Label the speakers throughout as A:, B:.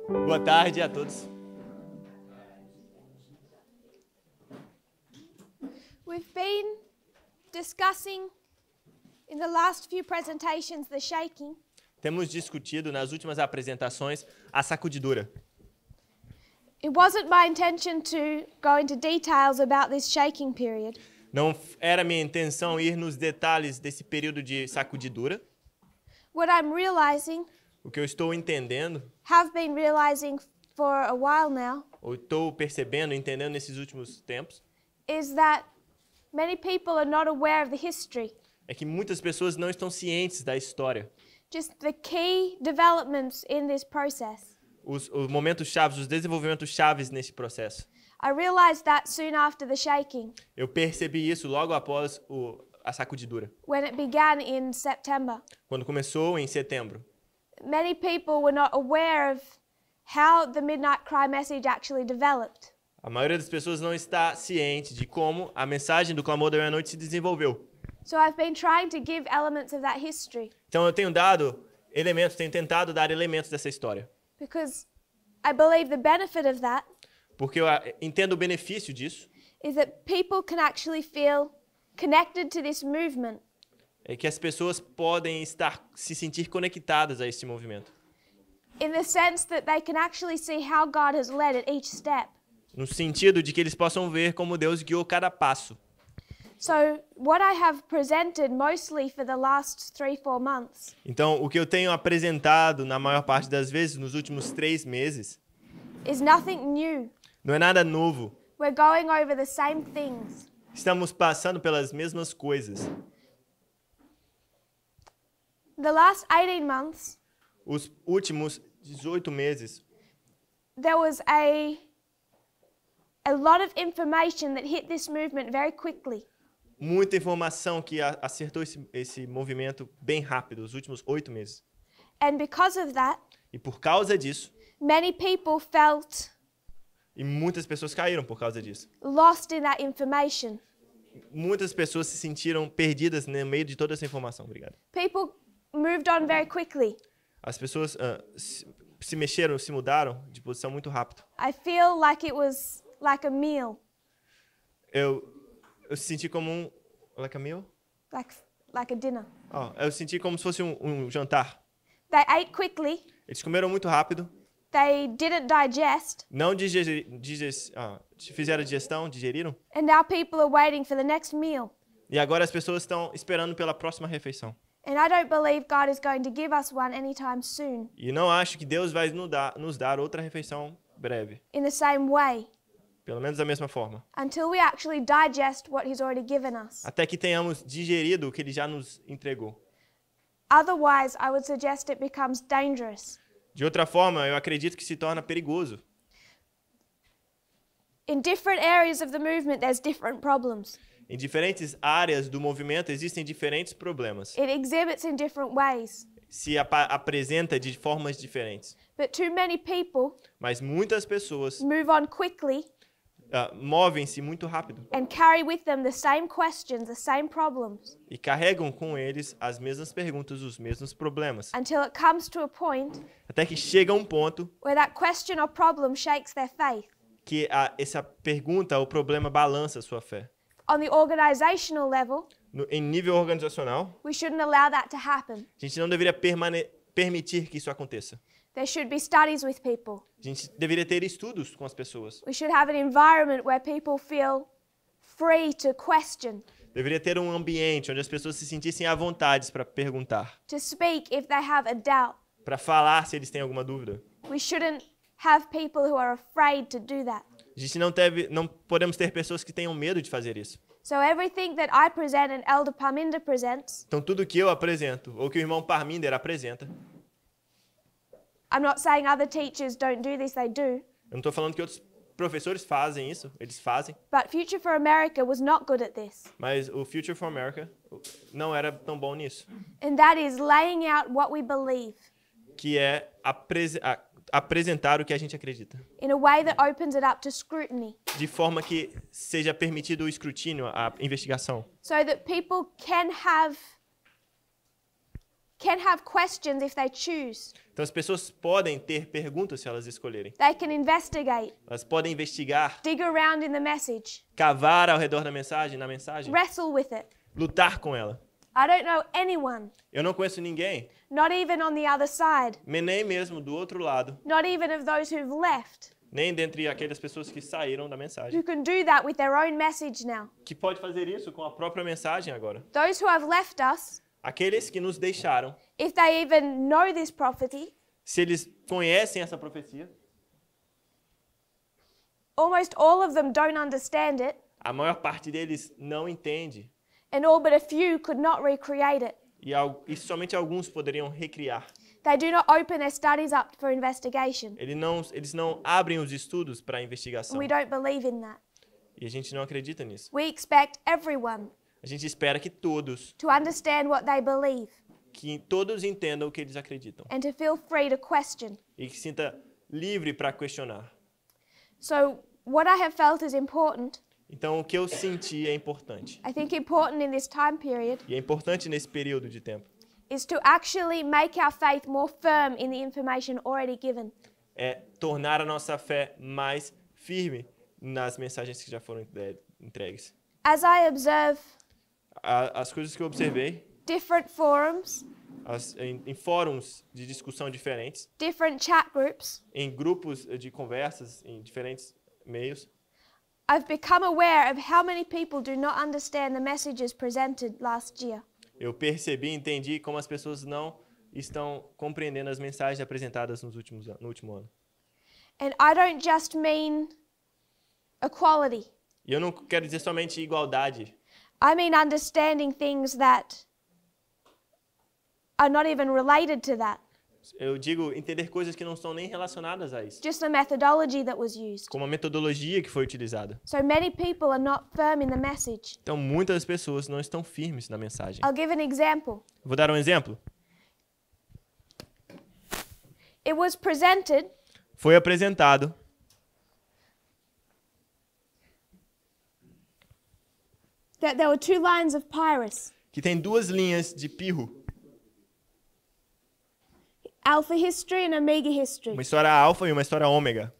A: Boa tarde a todos.
B: We've been discussing in the last few presentations the shaking.
A: Temos discutido nas últimas apresentações a sacudidura.
B: It wasn't my intention to go into details about this shaking period,
A: Não era minha intenção ir nos detalhes desse período de sacudidura.
B: what I'm realizing,
A: O que eu estou entendendo,
B: have been realizing for a while now,
A: ou estou percebendo, entendendo nesses últimos tempos,
B: is that many people are not aware of the history,
A: é que muitas pessoas não estão cientes da história.
B: just the key developments in this process.
A: Os momentos chaves, os desenvolvimentos chaves nesse processo.
B: I realized that soon after the shaking,
A: Eu percebi isso logo após a sacudidura,
B: when it began in September.
A: quando começou em setembro.
B: Many people were not aware of how the Midnight Cry message actually developed.
A: A maioria das pessoas não está ciente de como a mensagem do clamor da meia-noite se desenvolveu.
B: So I've been trying to give elements of that history
A: Então eu tenho tentado dar elementos dessa história,
B: because I believe the benefit of that
A: porque eu entendo o benefício disso,
B: is that people can actually feel connected to this movement
A: é que as pessoas podem se sentir conectadas a esse movimento,
B: in the sense that they can actually see how God has led at each step.
A: no sentido de que eles possam ver como Deus guiou cada passo.
B: So what I have presented mostly for the last 3-4 months
A: Então, o que eu tenho apresentado na maior parte das vezes nos últimos 3 meses
B: is nothing new.
A: não é nada novo.
B: We're going over the same things.
A: Estamos passando pelas mesmas coisas.
B: The last 18 months,
A: Os últimos 18 meses,
B: there was a lot of information that hit this movement very quickly.
A: muita informação que acertou esse movimento bem rápido, os últimos 8 meses.
B: And because of that,
A: E por causa disso,
B: many people felt
A: e muitas pessoas caíram por causa disso.
B: lost in that information.
A: Muitas pessoas se sentiram perdidas no meio de toda essa informação. Obrigado.
B: People moved on very quickly.
A: As pessoas se mexeram, se mudaram de posição muito rápido.
B: I feel like it was like a meal,
A: Eu senti como like a meal?
B: like a dinner.
A: Eu senti como se fosse um jantar.
B: They ate quickly,
A: Eles comeram muito rápido,
B: they didn't digest,
A: não fizeram digestão, digeriram.
B: and now people are waiting for the next meal.
A: E agora as pessoas estão esperando pela próxima refeição.
B: And I don't believe God is going to give us one anytime soon
A: E não acho que Deus vai nos dar outra refeição breve.
B: in the same way,
A: Pelo menos da mesma forma.
B: until we actually digest what He's already given us.
A: Até que tenhamos digerido o que Ele já nos entregou.
B: Otherwise, I would suggest it becomes dangerous.
A: De outra forma, eu acredito que se torna perigoso.
B: In different areas of the movement, there's different problems.
A: Em diferentes áreas do movimento existem diferentes problemas.
B: It exhibits in different ways.
A: Se apresenta de formas diferentes.
B: But too many people
A: Mas muitas pessoas
B: move on quickly
A: movem-se muito rápido
B: and carry with them the same questions, the same problems,
A: e carregam com eles as mesmas perguntas, os mesmos problemas.
B: until it comes to a point
A: Até que chega um ponto
B: where that question or problem shakes their faith.
A: que essa pergunta ou problema balança a sua fé.
B: On the organizational level,
A: Em nível organizacional,
B: we shouldn't allow that to happen.
A: a gente não deveria permitir que isso aconteça.
B: There should be studies with people.
A: A gente deveria ter estudos com as pessoas.
B: We should have an environment where people feel free to question,
A: Deveria ter um ambiente onde as pessoas se sentissem à vontade para perguntar,
B: to speak if they have a doubt.
A: para falar se eles têm alguma dúvida.
B: We shouldn't have people who are afraid to do that.
A: A gente não podemos ter pessoas que tenham medo de fazer isso.
B: So everything that I present and Elder Parminder presents,
A: Então tudo que eu apresento, ou que o irmão Parminder apresenta,
B: I'm not saying other teachers don't do this, they do,
A: eu não estou falando que outros professores fazem isso, eles fazem,
B: but Future for America was not good at this.
A: mas o Future for America não era tão bom nisso,
B: And that is laying out what we believe
A: que é apresentar o que a gente acredita,
B: in a way that opens it up to scrutiny,
A: de forma que seja permitido o escrutínio, a investigação,
B: so that people can have questions if they choose.
A: Então as pessoas podem ter perguntas se elas escolherem.
B: They can investigate,
A: Elas podem investigar,
B: dig around in the message,
A: cavar ao redor da mensagem, na mensagem,
B: wrestle with it.
A: lutar com ela.
B: I don't know anyone,
A: Eu não conheço ninguém,
B: not even on the other side,
A: nem mesmo do outro lado,
B: not even of those who've left,
A: nem dentre aquelas pessoas que saíram da mensagem,
B: who can do that with their own message now.
A: que pode fazer isso com a própria mensagem agora.
B: Those who have left us,
A: Aqueles que nos deixaram,
B: if they even know this prophecy,
A: se eles conhecem essa profecia,
B: almost all of them don't understand it,
A: a maior parte deles não entende.
B: and all but a few could not recreate it.
A: E somente alguns poderiam recriar.
B: They do not open their studies up for investigation.
A: Eles não abrem os estudos para a investigação.
B: We don't believe in that.
A: E a gente não acredita nisso.
B: We expect everyone
A: A gente espera que todos
B: what they believe
A: entendam o que eles acreditam.
B: and to feel free to question.
A: E que se sinta livre para questionar.
B: So what I have felt is important,
A: Então, o que eu senti é importante.
B: I think important in this time period,
A: E é importante nesse período de tempo.
B: is to actually make our faith more firm in the information already given.
A: É tornar a nossa fé mais firme nas mensagens que já foram entregues.
B: As I observe
A: As coisas que eu observei
B: different forums,
A: em fóruns de discussão diferentes,
B: different chat groups,
A: em grupos de conversas, em diferentes meios,
B: I've become aware of how many people do not understand the messages presented last year.
A: eu percebi e entendi como as pessoas não estão compreendendo as mensagens apresentadas no último ano.
B: And I don't just mean equality.
A: E eu não quero dizer somente igualdade.
B: I mean understanding things that are not even related to that.
A: Eu digo entender coisas que não estão nem relacionadas a isso.
B: Just the methodology that was used.
A: Como a metodologia que foi utilizada.
B: So many people are not firm in the message.
A: Então, muitas pessoas não estão firmes na mensagem.
B: I'll give an example.
A: Vou dar um exemplo.
B: It was presented
A: Foi apresentado
B: that there were two lines of Pyrrhus,
A: que tem duas linhas de pirro.
B: Alpha history and Omega history.
A: Uma história alfa e uma história ômega.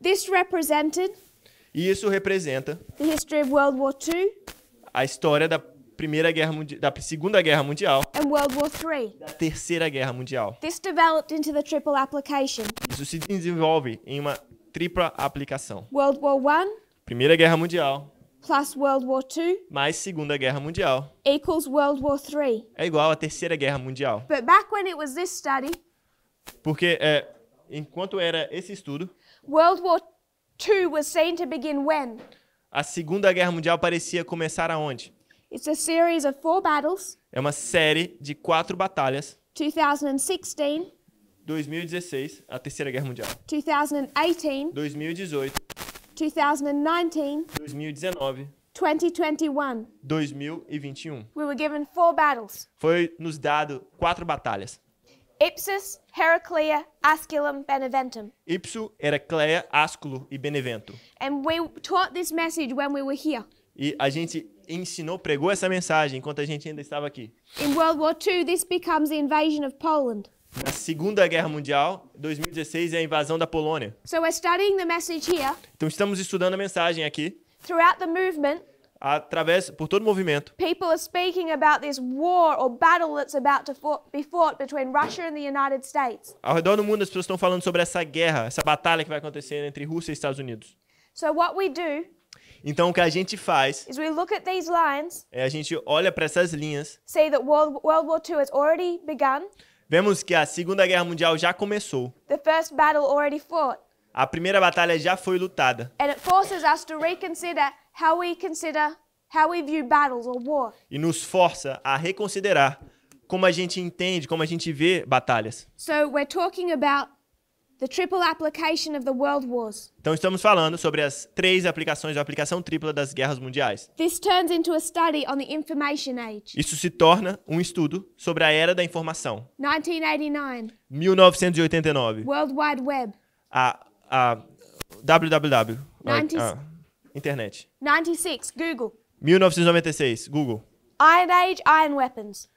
B: This represented
A: E isso representa
B: the history of World War II
A: a história da Segunda Guerra Mundial,
B: and World War III.
A: da Terceira Guerra Mundial.
B: This developed into the triple application.
A: Isso se desenvolve em uma tripla aplicação.
B: World War I
A: Primeira Guerra Mundial
B: plus World War II
A: mais Segunda Guerra Mundial
B: equals World War III.
A: é igual à Terceira Guerra Mundial.
B: But back when it was this study,
A: Porque enquanto era esse estudo,
B: World War II was seen to begin when?
A: a Segunda Guerra Mundial parecia começar aonde?
B: It's a series of 4 battles,
A: É uma série de 4 batalhas.
B: 2016,
A: 2016, a Terceira Guerra Mundial.
B: 2018,
A: 2018,
B: 2019,
A: 2019,
B: 2021.
A: 2021.
B: We were given 4 battles.
A: Foi nos dado 4 batalhas.
B: Ipsus, Heraclea, Asculum, Beneventum.
A: Ipso, Heraclea, Asculo e Benevento.
B: And we taught this message when we were here.
A: E a gente pregou essa mensagem enquanto a gente ainda estava aqui.
B: In World War II, this becomes the invasion of Poland.
A: Na Segunda Guerra Mundial, 2016, é a invasão da Polônia.
B: So we're studying the message here.
A: Então estamos estudando a mensagem aqui,
B: Throughout the movement,
A: por todo o movimento.
B: people are speaking about this war or battle that's about to be fought between Russia and the United States.
A: Ao redor do mundo, as pessoas estão falando sobre essa guerra, essa batalha que vai acontecer entre Rússia e Estados Unidos.
B: So what we do
A: Então, o que a gente faz
B: is we look at these lines,
A: é a gente olha para essas linhas,
B: see that World War II has already begun,
A: vemos que a Segunda Guerra Mundial já começou.
B: the first battle already fought,
A: A primeira batalha já foi lutada.
B: and it forces us to reconsider how we view battles or war.
A: E nos força a reconsiderar como a gente entende, como a gente vê batalhas.
B: So we're talking about the triple application of the world wars.
A: Então estamos falando sobre as 3 aplicações, a aplicação tripla das guerras mundiais.
B: This turns into a study on the information age.
A: Isso se torna um estudo sobre a era da informação.
B: 1989,
A: 1989,
B: World Wide Web.
A: a www,
B: Nineties-
A: internet.
B: 96, Google.
A: 1996, Google.
B: Iron Age, iron weapons.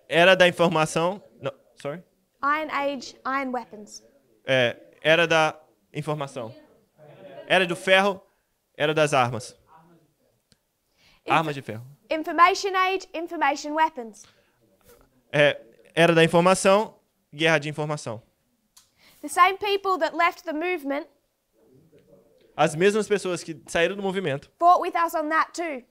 A: Era da informação, no, sorry.
B: Iron Age, iron weapons.
A: Era da informação. Era do ferro, era das armas. Armas de ferro.
B: Information Age, information weapons.
A: Era da informação, guerra de informação.
B: The same people that left the movement
A: As mesmas pessoas que saíram do movimento
B: fought with us on that too.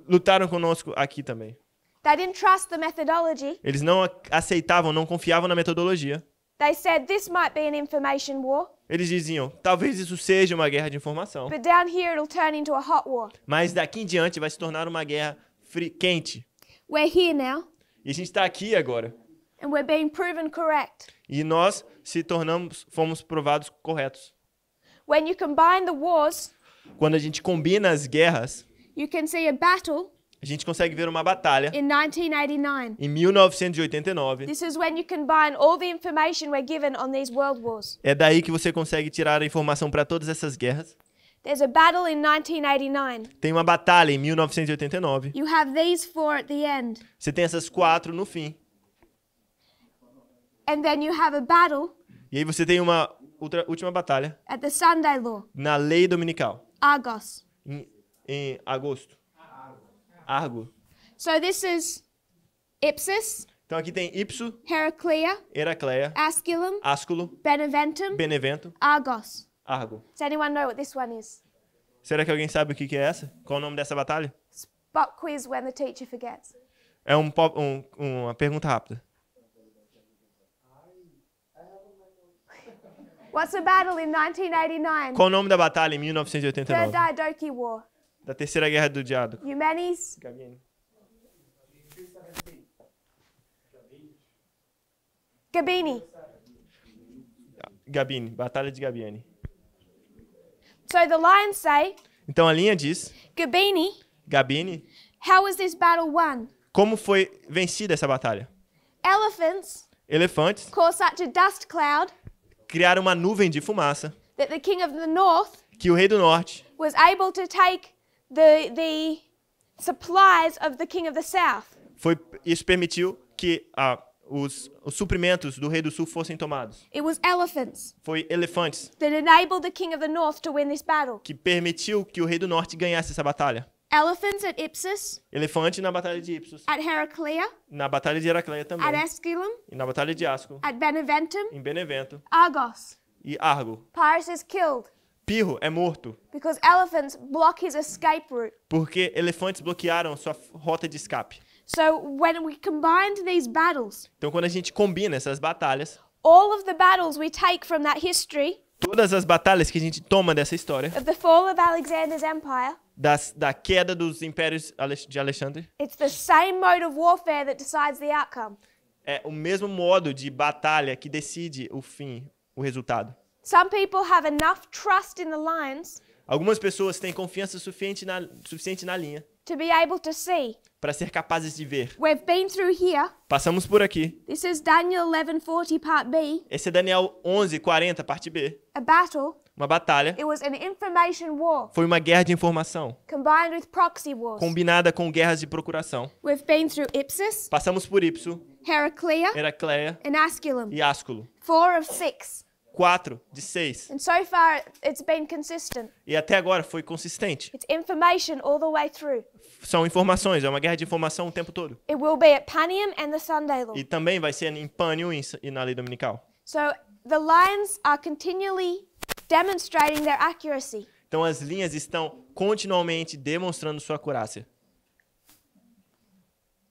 A: lutaram conosco aqui também.
B: They didn't trust the methodology.
A: Eles não aceitavam, não confiavam na metodologia.
B: They said this might be an information war,
A: Eles diziam, talvez isso seja uma guerra de informação,
B: but down here it'll turn into a hot war.
A: mas daqui em diante vai se tornar uma guerra quente.
B: We're here now,
A: E a gente está aqui agora.
B: and we're being proven correct.
A: E nós fomos provados corretos.
B: When you combine the wars,
A: Quando a gente combina as guerras,
B: you can see a battle
A: a gente consegue ver uma batalha
B: in 1989.
A: em 1989.
B: This is when you combine all the information we're given on these world wars.
A: É daí que você consegue tirar a informação para todas essas guerras.
B: There's a battle in 1989.
A: Tem uma batalha em 1989.
B: You have these four at the end.
A: Você tem essas 4 no fim.
B: And then you have a battle
A: E aí você tem uma última batalha
B: at the Sunday law,
A: na lei dominical,
B: Argos.
A: em agosto. Argo.
B: So this is Ipsus,
A: Então aqui tem Ipso,
B: Heraclea,
A: Heracleia,
B: Asculum,
A: Asculo,
B: Beneventum,
A: Benevento,
B: Argos.
A: Argo.
B: Does anyone know what this one is?
A: Será que alguém sabe o que é essa? Qual o nome dessa batalha?
B: Spot quiz when the teacher forgets.
A: É uma pergunta rápida.
B: What's the battle in 1989?
A: Qual o nome da batalha em
B: Third
A: 1989?
B: Diadochi War.
A: Da Terceira Guerra do Diado.
B: Eumenes, Gabini.
A: Gabine, Batalha de Gabiene.
B: So the lines say,
A: Então a linha diz,
B: Gabini,
A: Gabine,
B: how was this battle won?
A: como foi vencida essa batalha?
B: Elephants
A: Elefantes
B: caused such a dust cloud
A: criaram uma nuvem de fumaça
B: that the king of the north
A: que o rei do norte
B: was able to take the supplies of the king of the south.
A: isso permitiu que os suprimentos do rei do sul fossem tomados.
B: It was elephants
A: Foi elefantes
B: that enabled the king of the north to win this battle.
A: que permitiu que o rei do norte ganhasse essa batalha.
B: Elephants at Ipsus,
A: Elefante na batalha de Ipsos,
B: at Heraclea,
A: na batalha de Heracleia
B: at
A: também,
B: Asculum,
A: e na batalha de Asco,
B: at Beneventum,
A: em Benevento
B: Argos.
A: e Argo.
B: Pyrrhus is killed
A: Pirro é morto
B: because elephants block his escape route.
A: porque elefantes bloquearam sua rota de escape.
B: So when we combined these battles,
A: Então quando a gente combina essas batalhas,
B: all of the battles we take from that history
A: todas as batalhas que a gente toma dessa história,
B: of the fall of Alexander's empire,
A: da queda dos impérios de Alexandre,
B: it's the same mode of warfare that decides the outcome.
A: é o mesmo modo de batalha que decide o fim, o resultado.
B: Some people have enough trust in the lines
A: Algumas pessoas têm confiança suficiente na linha
B: to be able to see.
A: para ser capazes de ver.
B: We've been through here.
A: Passamos por aqui.
B: This is Daniel 11:40 part B,
A: Esse é Daniel 11:40, parte B.
B: a battle.
A: Uma batalha.
B: It was an information war
A: Foi uma guerra de informação,
B: combined with proxy wars.
A: combinada com guerras de procuração.
B: We've been through Ipsus,
A: Passamos por Ipso,
B: Heraclea,
A: Heracleia
B: and Asculum.
A: e Asculo.
B: 4 of 6.
A: 4 de 6.
B: And so far, it's been consistent.
A: E até agora foi consistente.
B: It's information all the way through.
A: São informações, é uma guerra de informação o tempo todo.
B: It will be at Panium and the Sunday law.
A: E também vai ser em Pânio e na lei dominical.
B: So the lines are continually demonstrating their accuracy.
A: Então as linhas estão continuamente demonstrando sua acurácia.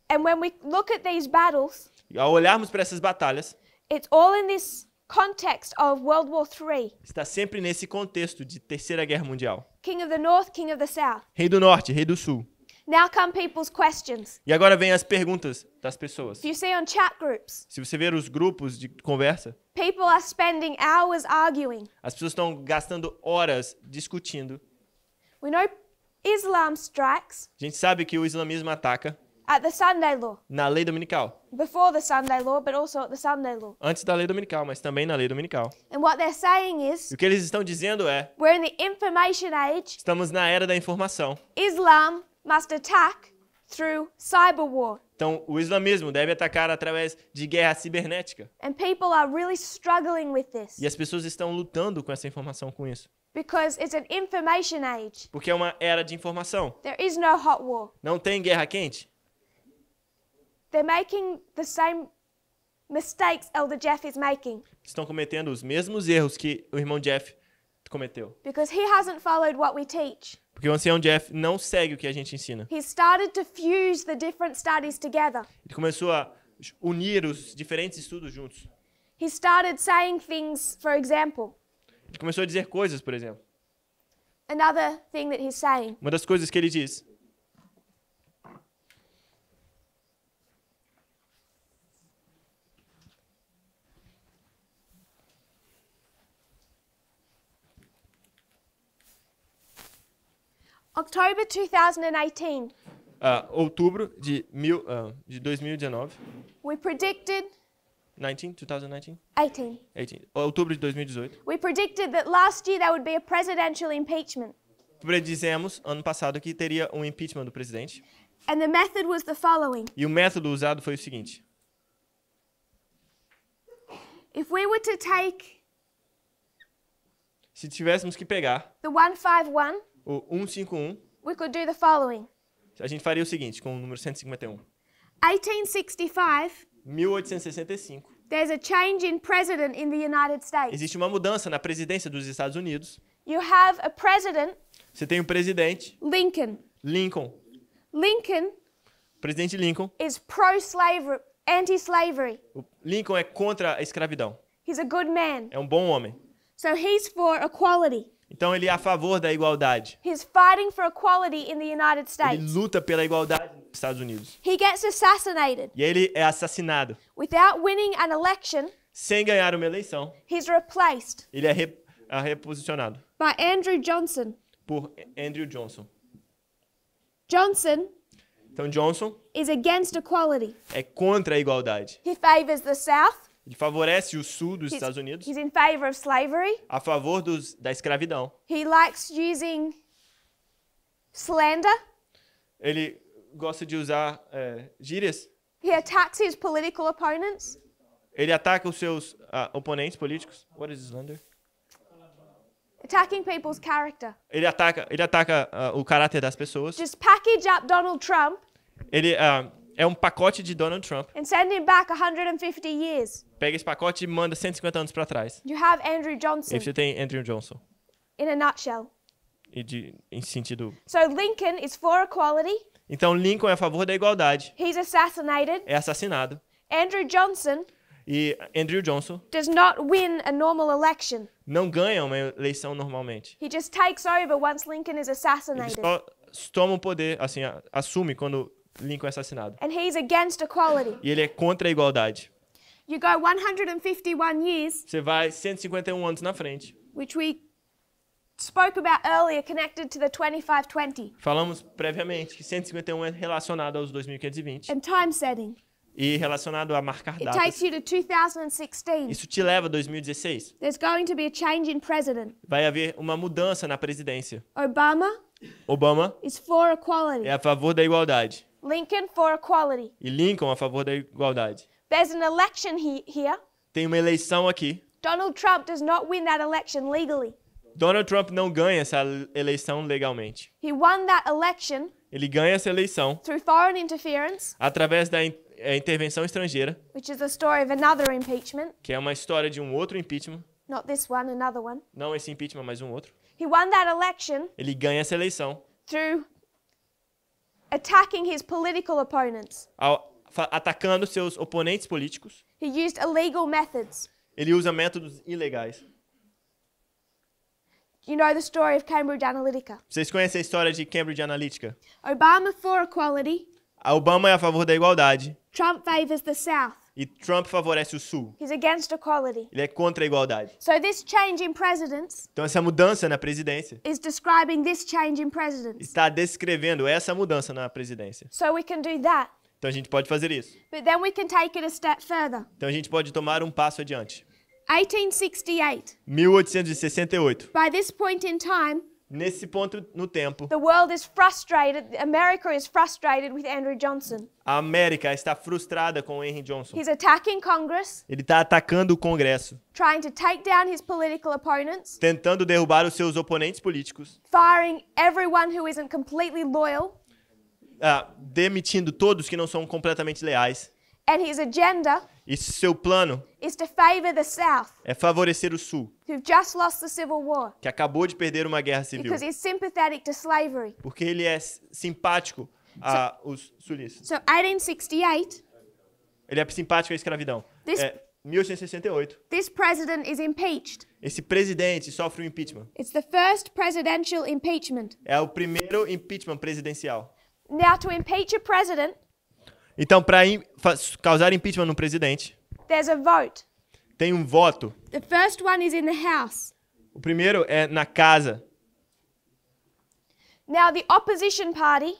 B: And when we look at these battles,
A: E ao olharmos para essas batalhas,
B: it's all in this context of World War III.
A: está sempre nesse contexto de Terceira Guerra Mundial.
B: King of the North, King of the South.
A: Rei do Norte, Rei do Sul.
B: Now come people's questions.
A: E agora vem as perguntas das pessoas.
B: If you see on chat groups,
A: Se você ver os grupos de conversa,
B: people are spending hours arguing.
A: as pessoas estão gastando horas discutindo.
B: We know Islam strikes
A: A gente sabe que o islamismo ataca
B: at the Sunday law,
A: na lei dominical.
B: before the Sunday law, but also at the Sunday law.
A: Antes da lei dominical, mas também na lei dominical.
B: And what they're saying is,
A: E o que eles estão dizendo é,
B: we're in the information age.
A: estamos na era da informação.
B: Islam must attack through cyber war.
A: Então, o islamismo deve atacar através de guerra cibernética.
B: And people are really struggling with this
A: E as pessoas estão lutando com essa informação, com isso.
B: because it's an information age.
A: Porque é uma era de informação.
B: There is no hot war.
A: Não tem guerra quente.
B: They're making the same mistakes Elder Jeff is making
A: Estão cometendo os mesmos erros que o irmão Jeff cometeu.
B: because he hasn't followed what we teach.
A: Porque o ancião Jeff não segue o que a gente ensina.
B: He started to fuse the different studies together.
A: Ele começou a unir os diferentes estudos juntos.
B: He started saying things, for example,
A: Ele começou a dizer coisas, por exemplo.
B: another thing that he's saying.
A: Uma das coisas que ele diz.
B: October 2018,
A: Outubro de 2019.
B: we predicted
A: 2019?
B: 18.
A: 18. Outubro de 2018.
B: We predicted that last year there would be a presidential impeachment.
A: Predizemos ano passado que teria um impeachment do presidente.
B: And the method was the following.
A: E o método usado foi o seguinte.
B: If we were to take
A: Se tivéssemos que pegar
B: the 151,
A: o 151,
B: we could do the following.
A: a gente faria o seguinte com o número 151.
B: 1865,
A: 1865.
B: there's a change in president in the United States.
A: Existe uma mudança na presidência dos Estados Unidos.
B: You have a president,
A: Você tem um presidente,
B: Lincoln.
A: Lincoln.
B: Lincoln
A: O presidente Lincoln.
B: is pro-slavery, anti-slavery.
A: O Lincoln é contra a escravidão.
B: He's a good man.
A: É um bom homem.
B: So he's for equality.
A: Então ele é a favor da igualdade.
B: He's fighting for equality in the United
A: Ele
B: States.
A: luta pela igualdade nos Estados Unidos.
B: He gets assassinated.
A: E ele é assassinado.
B: Without winning an election,
A: Sem ganhar uma eleição,
B: he's replaced
A: ele é reposicionado
B: by Andrew Johnson.
A: por Andrew Johnson.
B: Johnson
A: Então Johnson
B: is against equality.
A: é contra a igualdade.
B: He favors the South.
A: Ele favorece o sul dos
B: He's,
A: Estados Unidos
B: he's in favor of slavery.
A: a favor da escravidão.
B: He likes using slander.
A: Ele gosta de usar gírias.
B: He attacks his political opponents.
A: Ele ataca os seus oponentes políticos. What is slander?
B: Attacking people's character.
A: Ele ataca o caráter das pessoas.
B: Just package up Donald Trump
A: Ele é um pacote de Donald Trump.
B: and send him back 150 years.
A: Pega esse pacote e manda 150 anos para trás.
B: You have Andrew
A: E
B: Johnson
A: aí você tem Andrew Johnson.
B: in a nutshell.
A: Em sentido.
B: So Lincoln is for equality.
A: Então Lincoln é a favor da igualdade.
B: He's assassinated.
A: É assassinado.
B: Andrew Johnson
A: E Andrew Johnson
B: does not win a normal election.
A: não ganha uma eleição normalmente.
B: He just takes over once Lincoln is
A: Ele
B: assassinated.
A: só toma o poder, assim, assume quando Lincoln é assassinado.
B: And he's against equality.
A: E ele é contra a igualdade.
B: You go 151 years,
A: Você vai 151 anos na frente.
B: which we spoke about earlier, connected to the 2520
A: Falamos previamente que 151 é relacionado aos 2520
B: and time setting.
A: e relacionado a marcar
B: It
A: datas.
B: takes you to 2016.
A: Isso te leva a 2016.
B: There's going to be a change in president.
A: Vai haver uma mudança na presidência.
B: Obama
A: Obama
B: is for equality.
A: é a favor da igualdade
B: Lincoln for equality.
A: e Lincoln a favor da igualdade.
B: There's an election here.
A: Tem uma eleição aqui.
B: Donald Trump does not win that election legally.
A: Donald Trump não ganha essa eleição legalmente.
B: He won that election
A: Ele ganha essa eleição
B: through foreign interference,
A: através da intervenção estrangeira,
B: which is the story of another impeachment.
A: que é uma história de um outro impeachment.
B: Not this one, another one.
A: Não esse impeachment, mas um outro.
B: He won that election
A: Ele ganha essa eleição
B: through attacking his political opponents.
A: atacando seus oponentes políticos.
B: He used illegal methods.
A: Ele usa métodos ilegais.
B: You know the story of Cambridge Analytica.
A: Vocês conhecem a história de Cambridge Analytica?
B: Obama for equality.
A: Obama é a favor da igualdade
B: Trump favors the South.
A: e Trump favorece o Sul.
B: He's against equality.
A: Ele é contra a igualdade.
B: So this change in presidents
A: Então essa mudança na presidência
B: is describing this change in presidents.
A: está descrevendo essa mudança na presidência.
B: So we can do that.
A: Então a gente pode fazer isso.
B: But then we can take it a step further.
A: Então a gente pode tomar um passo adiante.
B: 1868.
A: 1868.
B: By this point in time,
A: Nesse ponto no tempo,
B: the world is frustrated, America is frustrated with Andrew Johnson.
A: a América está frustrada com Henry Johnson.
B: He's attacking Congress,
A: Ele está atacando o Congresso,
B: trying to take down his political opponents,
A: tentando derrubar os seus oponentes políticos,
B: firing everyone who isn't completely loyal,
A: demitindo todos que não são completamente leais.
B: and his agenda
A: E seu plano
B: is to favor the South,
A: é favorecer o Sul,
B: who've just lost the Civil War,
A: que acabou de perder uma guerra civil,
B: because he's sympathetic to slavery.
A: porque ele é simpático aos sulistas.
B: So 1868,
A: Ele é simpático à escravidão.
B: This-
A: 1868,
B: this president is impeached.
A: esse presidente sofre um impeachment.
B: It's the first presidential impeachment.
A: É o primeiro impeachment presidencial.
B: Now, to impeach a president,
A: Então, para causar impeachment no presidente,
B: there's a vote.
A: tem um voto.
B: The first one is in the House.
A: O primeiro é na casa.
B: Now, the opposition party,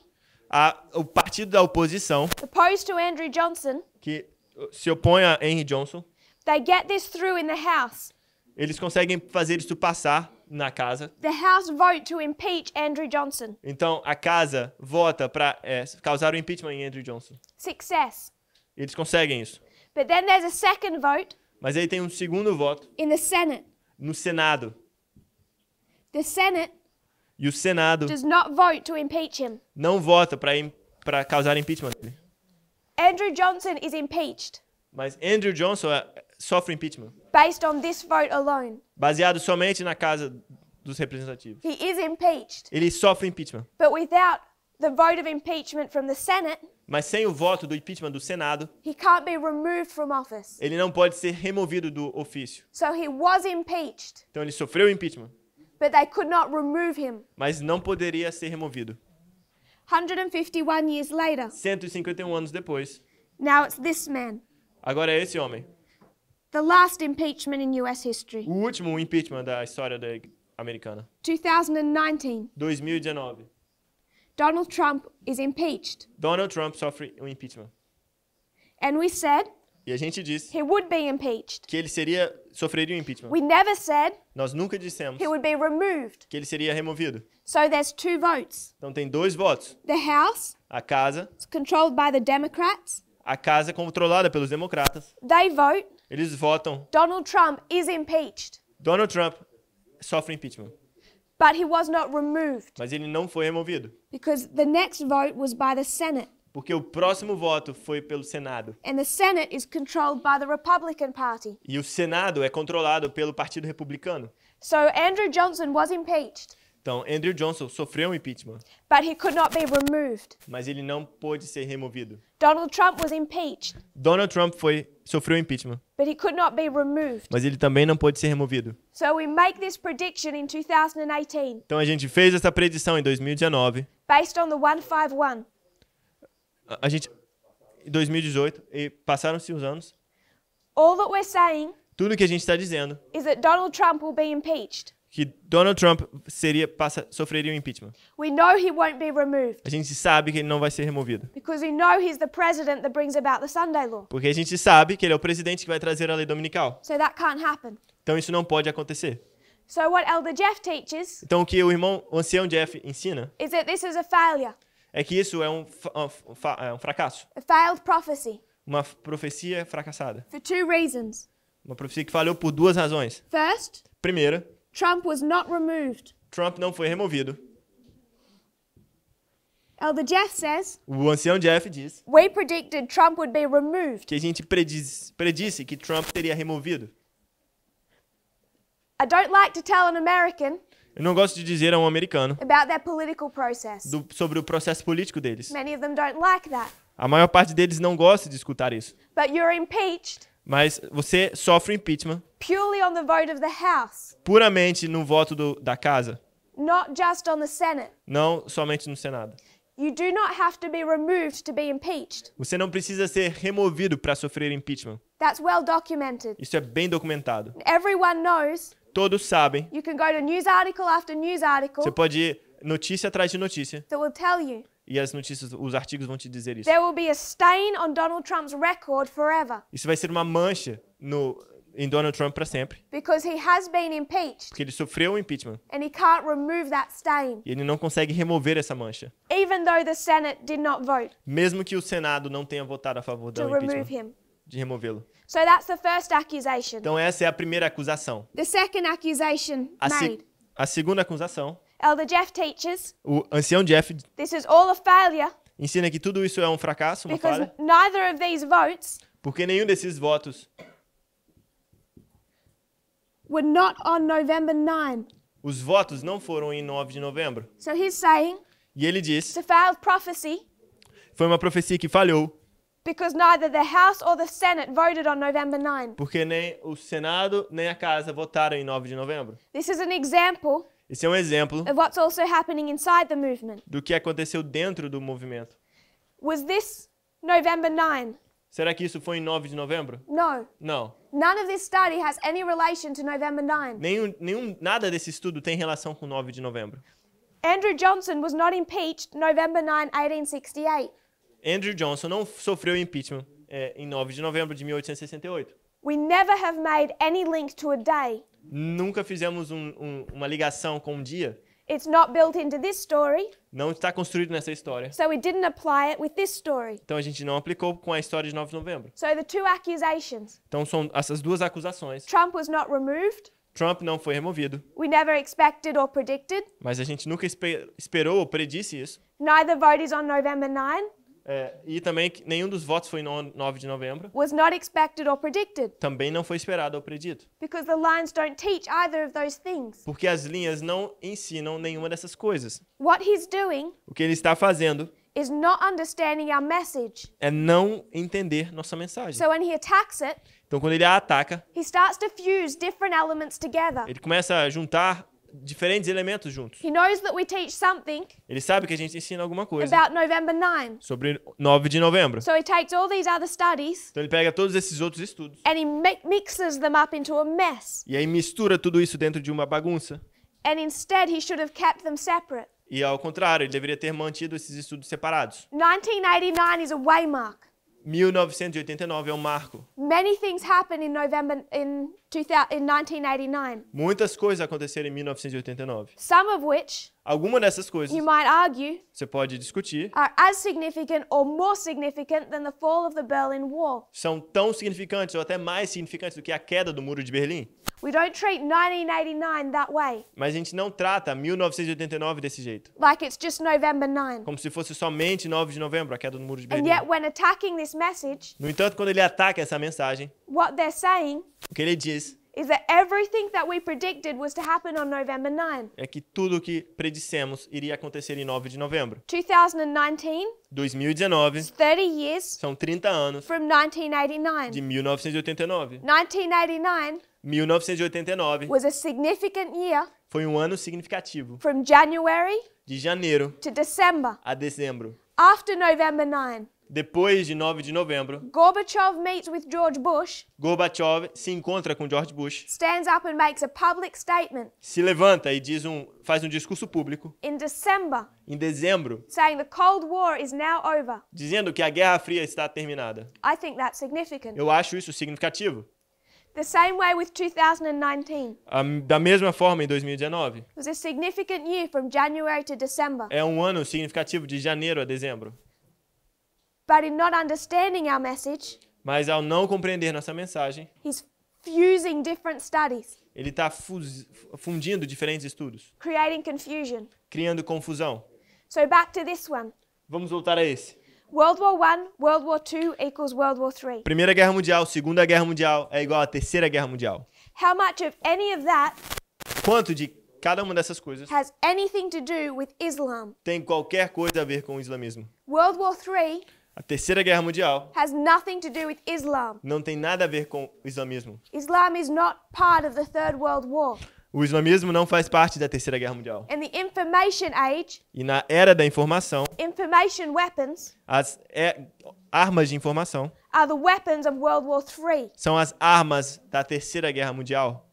A: O partido da oposição,
B: opposed to Andrew Johnson,
A: que se opõe a Henry Johnson,
B: they get this through in the House.
A: eles conseguem fazer isso passar na casa.
B: The House vote to impeach Andrew Johnson.
A: Então, a casa vota para causar o impeachment em Andrew Johnson.
B: Success.
A: Eles conseguem isso.
B: But then there's a second vote
A: Mas aí tem um segundo voto
B: in the Senate.
A: no Senado.
B: The Senate
A: E o Senado
B: does not vote to impeach him.
A: não vota para causar impeachment dele.
B: Andrew Johnson is impeached
A: Mas Andrew Johnson sofre impeachment,
B: based on this vote alone.
A: baseado somente na Casa dos Representativos.
B: He is impeached,
A: Ele sofre impeachment.
B: but without the vote of impeachment from the Senate,
A: Mas sem o voto do impeachment do Senado,
B: he can't be removed from office.
A: ele não pode ser removido do ofício.
B: So he was impeached,
A: Então ele sofreu impeachment,
B: but they could not remove him.
A: mas não poderia ser removido.
B: 151 years later,
A: 151 anos depois,
B: now it's this man.
A: agora é esse homem.
B: The last impeachment in US history.
A: O último impeachment da história americana.
B: 2019.
A: 2019.
B: Donald Trump is impeached.
A: Donald Trump sofre um impeachment.
B: And we said
A: E a gente disse
B: he would be impeached.
A: que ele sofreria um impeachment.
B: We never said
A: Nós nunca dissemos
B: he would be removed.
A: que ele seria removido.
B: So there's two votes.
A: Então tem dois votos.
B: The House
A: A casa
B: is controlled by the Democrats.
A: é controlada pelos democratas.
B: They vote.
A: Eles votam.
B: Donald Trump is impeached.
A: Donald Trump sofre impeachment,
B: But he was not removed
A: mas ele não foi removido,
B: because the next vote was by the Senate.
A: porque o próximo voto foi pelo Senado.
B: And the Senate is controlled by the Republican Party.
A: E o Senado é controlado pelo Partido Republicano.
B: So Andrew Johnson was impeached,
A: Então, Andrew Johnson sofreu um impeachment,
B: but he could not be removed.
A: mas ele não pôde ser removido.
B: Donald Trump was impeached,
A: Donald Trump sofreu impeachment,
B: but he could not be removed.
A: mas ele também não pôde ser removido.
B: So we make this prediction in 2018
A: Então a gente fez essa predição em 2019,
B: based on the 151.
A: em 2018, e passaram-se os anos.
B: All that we're saying
A: Tudo que a gente está dizendo
B: is that Donald Trump will be impeached.
A: que Donald Trump sofreria um impeachment.
B: We know he won't be removed
A: A gente sabe que ele não vai ser removido,
B: because we know he's the president that brings about the Sunday law.
A: porque a gente sabe que ele é o presidente que vai trazer a lei dominical.
B: So that can't happen.
A: Então isso não pode acontecer.
B: So what Elder Jeff teaches
A: Então o que o ancião Jeff ensina
B: is that this is a failure,
A: é que isso é um fracasso,
B: a failed prophecy,
A: uma profecia fracassada,
B: for two reasons.
A: uma profecia que falhou por duas razões.
B: First,
A: Primeira,
B: Trump was not removed.
A: Trump não foi removido.
B: Elder Jeff says,
A: O ancião Jeff diz
B: we predicted Trump would be removed.
A: que a gente predisse que Trump seria removido.
B: I don't like to tell an American
A: Eu não gosto de dizer a um americano
B: about their political process.
A: sobre o processo político deles.
B: Many of them don't like that.
A: A maior parte deles não gosta de escutar isso.
B: But you're impeached
A: Mas você sofre impeachment
B: purely on the vote of the House,
A: puramente no voto da casa,
B: not just on the Senate.
A: não somente no Senado.
B: You do not have to be removed to be impeached.
A: Você não precisa ser removido para sofrer impeachment.
B: That's well documented.
A: Isso é bem documentado.
B: Everyone knows
A: Todos sabem.
B: you can go to news article after news article
A: Você pode ir notícia atrás de notícia
B: that will tell you
A: e as notícias, os artigos vão te dizer isso.
B: there will be a stain on Donald Trump's record forever.
A: Isso vai ser uma mancha em Donald Trump para sempre,
B: because he has been impeached
A: porque ele sofreu um impeachment
B: and he can't remove that stain,
A: e ele não consegue remover essa mancha,
B: even though the Senate did not vote
A: mesmo que o Senado não tenha votado a favor
B: to
A: do
B: remove
A: impeachment,
B: him.
A: de removê-lo.
B: So that's the first accusation.
A: Então essa é a primeira acusação.
B: The second accusation made.
A: A segunda acusação,
B: Elder Jeff teaches
A: o ancião Jeff
B: this is all a failure
A: ensina que tudo isso é um fracasso, uma
B: because
A: falha,
B: neither of these votes
A: porque nenhum desses votos,
B: were not on November 9.
A: os votos não foram em 9 de novembro.
B: So he's saying
A: E ele
B: it's
A: diz,
B: a failed prophecy
A: foi uma profecia que falhou,
B: because neither the House or the Senate voted on November 9.
A: porque nem o Senado nem a Casa votaram em 9 de novembro.
B: This is an example
A: Esse é um exemplo
B: of what's also happening inside the movement.
A: do que aconteceu dentro do movimento.
B: Was this November 9?
A: Será que isso foi em 9 de novembro?
B: No.
A: Não.
B: None of this study has any relation to November 9.
A: Nada desse estudo tem relação com 9 de novembro.
B: Andrew Johnson was not impeached November 9, 1868.
A: Andrew Johnson não sofreu impeachment em 9 de novembro de 1868.
B: We never have made any link to a day.
A: Nunca fizemos uma ligação com um dia.
B: It's not built into this story,
A: Não está construído nessa história.
B: so we didn't apply it with this story.
A: Então a gente não aplicou com a história de 9 de novembro.
B: So the two accusations.
A: Então são essas duas acusações.
B: Trump was not removed.
A: Trump não foi removido,
B: We never expected or predicted.
A: mas a gente nunca esperou ou predisse isso.
B: Neither vote is on November 9.
A: E também que nenhum dos votos foi no 9 de novembro.
B: Was not expected or predicted
A: Também não foi esperado ou predito.
B: because the lines don't teach either of those things.
A: Porque as linhas não ensinam nenhuma dessas coisas.
B: What he's doing
A: O que ele está fazendo
B: is not understanding our message.
A: é não entender nossa mensagem.
B: So when he attacks it,
A: Então quando ele a ataca,
B: he starts to fuse different elements together.
A: ele começa a juntar diferentes elementos juntos.
B: He knows that we teach something
A: Ele sabe que a gente ensina alguma coisa
B: about November 9.
A: sobre 9 de novembro.
B: So he takes all these other studies
A: Então ele pega todos esses outros estudos
B: and he mixes them up into a mess.
A: e aí mistura tudo isso dentro de uma bagunça.
B: And instead, he should have kept them separate.
A: E ao contrário, ele deveria ter mantido esses estudos separados.
B: 1989 is a waymark.
A: 1989 é um marco.
B: Many things happened in 1989.
A: Muitas coisas aconteceram em 1989.
B: Some of which,
A: Alguma dessas coisas
B: you might argue,
A: você pode discutir,
B: are as significant or more significant than the fall of the Berlin Wall.
A: são tão significantes ou até mais significantes do que a queda do Muro de Berlim.
B: We don't treat 1989 that way,
A: Mas a gente não trata 1989 desse jeito,
B: like it's just November 9.
A: como se fosse somente 9 de novembro, a queda do Muro de
B: And
A: Berlim.
B: yet, when attacking this message,
A: No entanto, quando ele ataca essa mensagem,
B: what they're saying
A: o que ele diz
B: is that everything that we predicted was to happen on November 9.
A: é que tudo o que predissemos iria acontecer em 9 de novembro.
B: 2019,
A: 2019
B: 30 years
A: são 30 anos
B: from
A: de
B: 1989.
A: 1989.
B: 1989
A: 1989
B: was a significant year
A: foi um ano significativo,
B: from January
A: de janeiro
B: to December.
A: a dezembro.
B: After November 9,
A: Depois de 9 de novembro,
B: Gorbachev meets with George Bush,
A: Gorbachev se encontra com George Bush,
B: stands up and makes a public statement
A: se levanta e faz um discurso público
B: in December
A: em dezembro,
B: saying the Cold War is now over.
A: dizendo que a Guerra Fria está terminada.
B: I think that's significant.
A: Eu acho isso significativo.
B: The same way with 2019.
A: Da mesma forma, em 2019,
B: It was a significant year from January to December.
A: é um ano significativo de janeiro a dezembro.
B: But in not understanding our message,
A: Mas ao não compreender nossa mensagem,
B: he's fusing different studies,
A: ele está fundindo diferentes estudos,
B: creating confusion.
A: criando confusão.
B: So back to this one.
A: Vamos voltar a esse.
B: World War I, World War II equals World War III.
A: Primeira Guerra Mundial, Segunda Guerra Mundial é igual à Terceira Guerra Mundial.
B: How much of any of that
A: Quanto de cada uma dessas coisas
B: has anything to do with Islam?
A: tem qualquer coisa a ver com o islamismo?
B: World War III
A: A Terceira Guerra Mundial
B: has nothing to do with Islam.
A: não tem nada a ver com o islamismo.
B: Islam is not part of the Third World War.
A: O islamismo não faz parte da Terceira Guerra Mundial.
B: In the information age,
A: E na era da informação,
B: information weapons
A: as armas de informação
B: are the weapons of World War III.
A: são as armas da Terceira Guerra Mundial.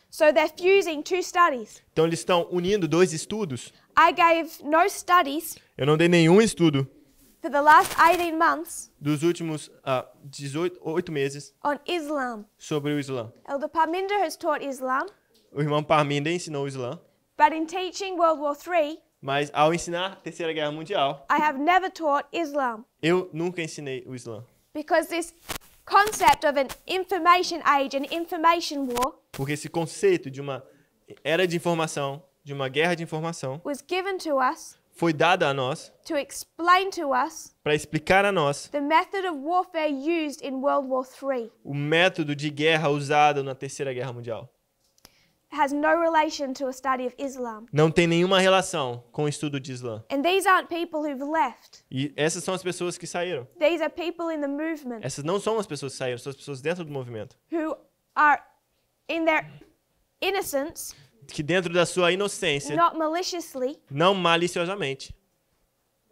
B: So they're fusing two studies.
A: Então eles estão unindo dois estudos.
B: I gave no studies
A: Eu não dei nenhum estudo
B: for the last 18 months
A: dos últimos 8 meses
B: on Islam.
A: sobre o Islã.
B: Elder Parminder has taught Islam,
A: O irmão Parminder ensinou o Islã,
B: but in teaching World War III,
A: mas ao ensinar a Terceira Guerra Mundial,
B: I have never taught Islam
A: eu nunca ensinei o Islã.
B: because this concept of an information age, an information war,
A: Porque esse conceito de uma era de informação, de uma guerra de informação,
B: was given to us
A: foi dado a nós
B: to explain to us
A: para explicar a nós
B: the method of warfare used in World War III.
A: o método de guerra usado na Terceira Guerra Mundial.
B: It has no relation to a study of Islam.
A: Não tem nenhuma relação com o estudo de Islã.
B: And these aren't people who've left.
A: E essas são as pessoas que saíram.
B: These are people in the movement
A: Essas não são as pessoas que saíram, são as pessoas dentro do movimento.
B: who are in their innocence,
A: Que dentro da sua inocência,
B: not maliciously,
A: não maliciosamente,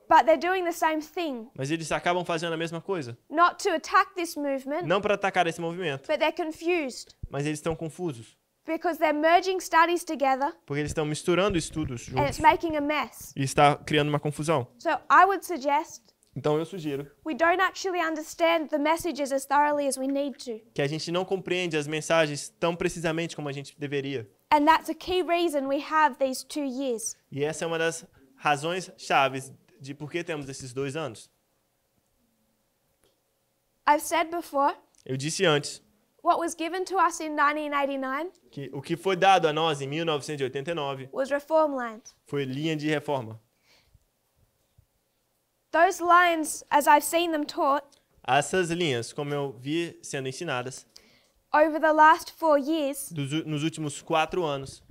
B: but they're doing the same thing.
A: mas eles acabam fazendo a mesma coisa.
B: Not to attack this movement,
A: Não para atacar esse movimento,
B: but they're confused
A: mas eles estão confusos.
B: because they're merging studies together
A: Porque eles estão misturando estudos
B: and it's
A: juntos
B: making a mess.
A: e está criando uma confusão.
B: So I would suggest
A: Então eu sugiro
B: we don't actually understand the messages as thoroughly as we need to.
A: que a gente não compreende as mensagens tão precisamente como a gente deveria.
B: And that's a key reason we have these 2 years.
A: E essa é uma das razões chaves de por que temos esses 2 anos.
B: I've said before,
A: Eu disse antes
B: what was given to us in 1989
A: que o que foi dado a nós em 1989
B: was reform lines.
A: foi linha de reforma.
B: Those lines, as I've seen them taught
A: Essas linhas, como eu vi sendo ensinadas
B: over the last 4 years,
A: nos últimos 4 anos,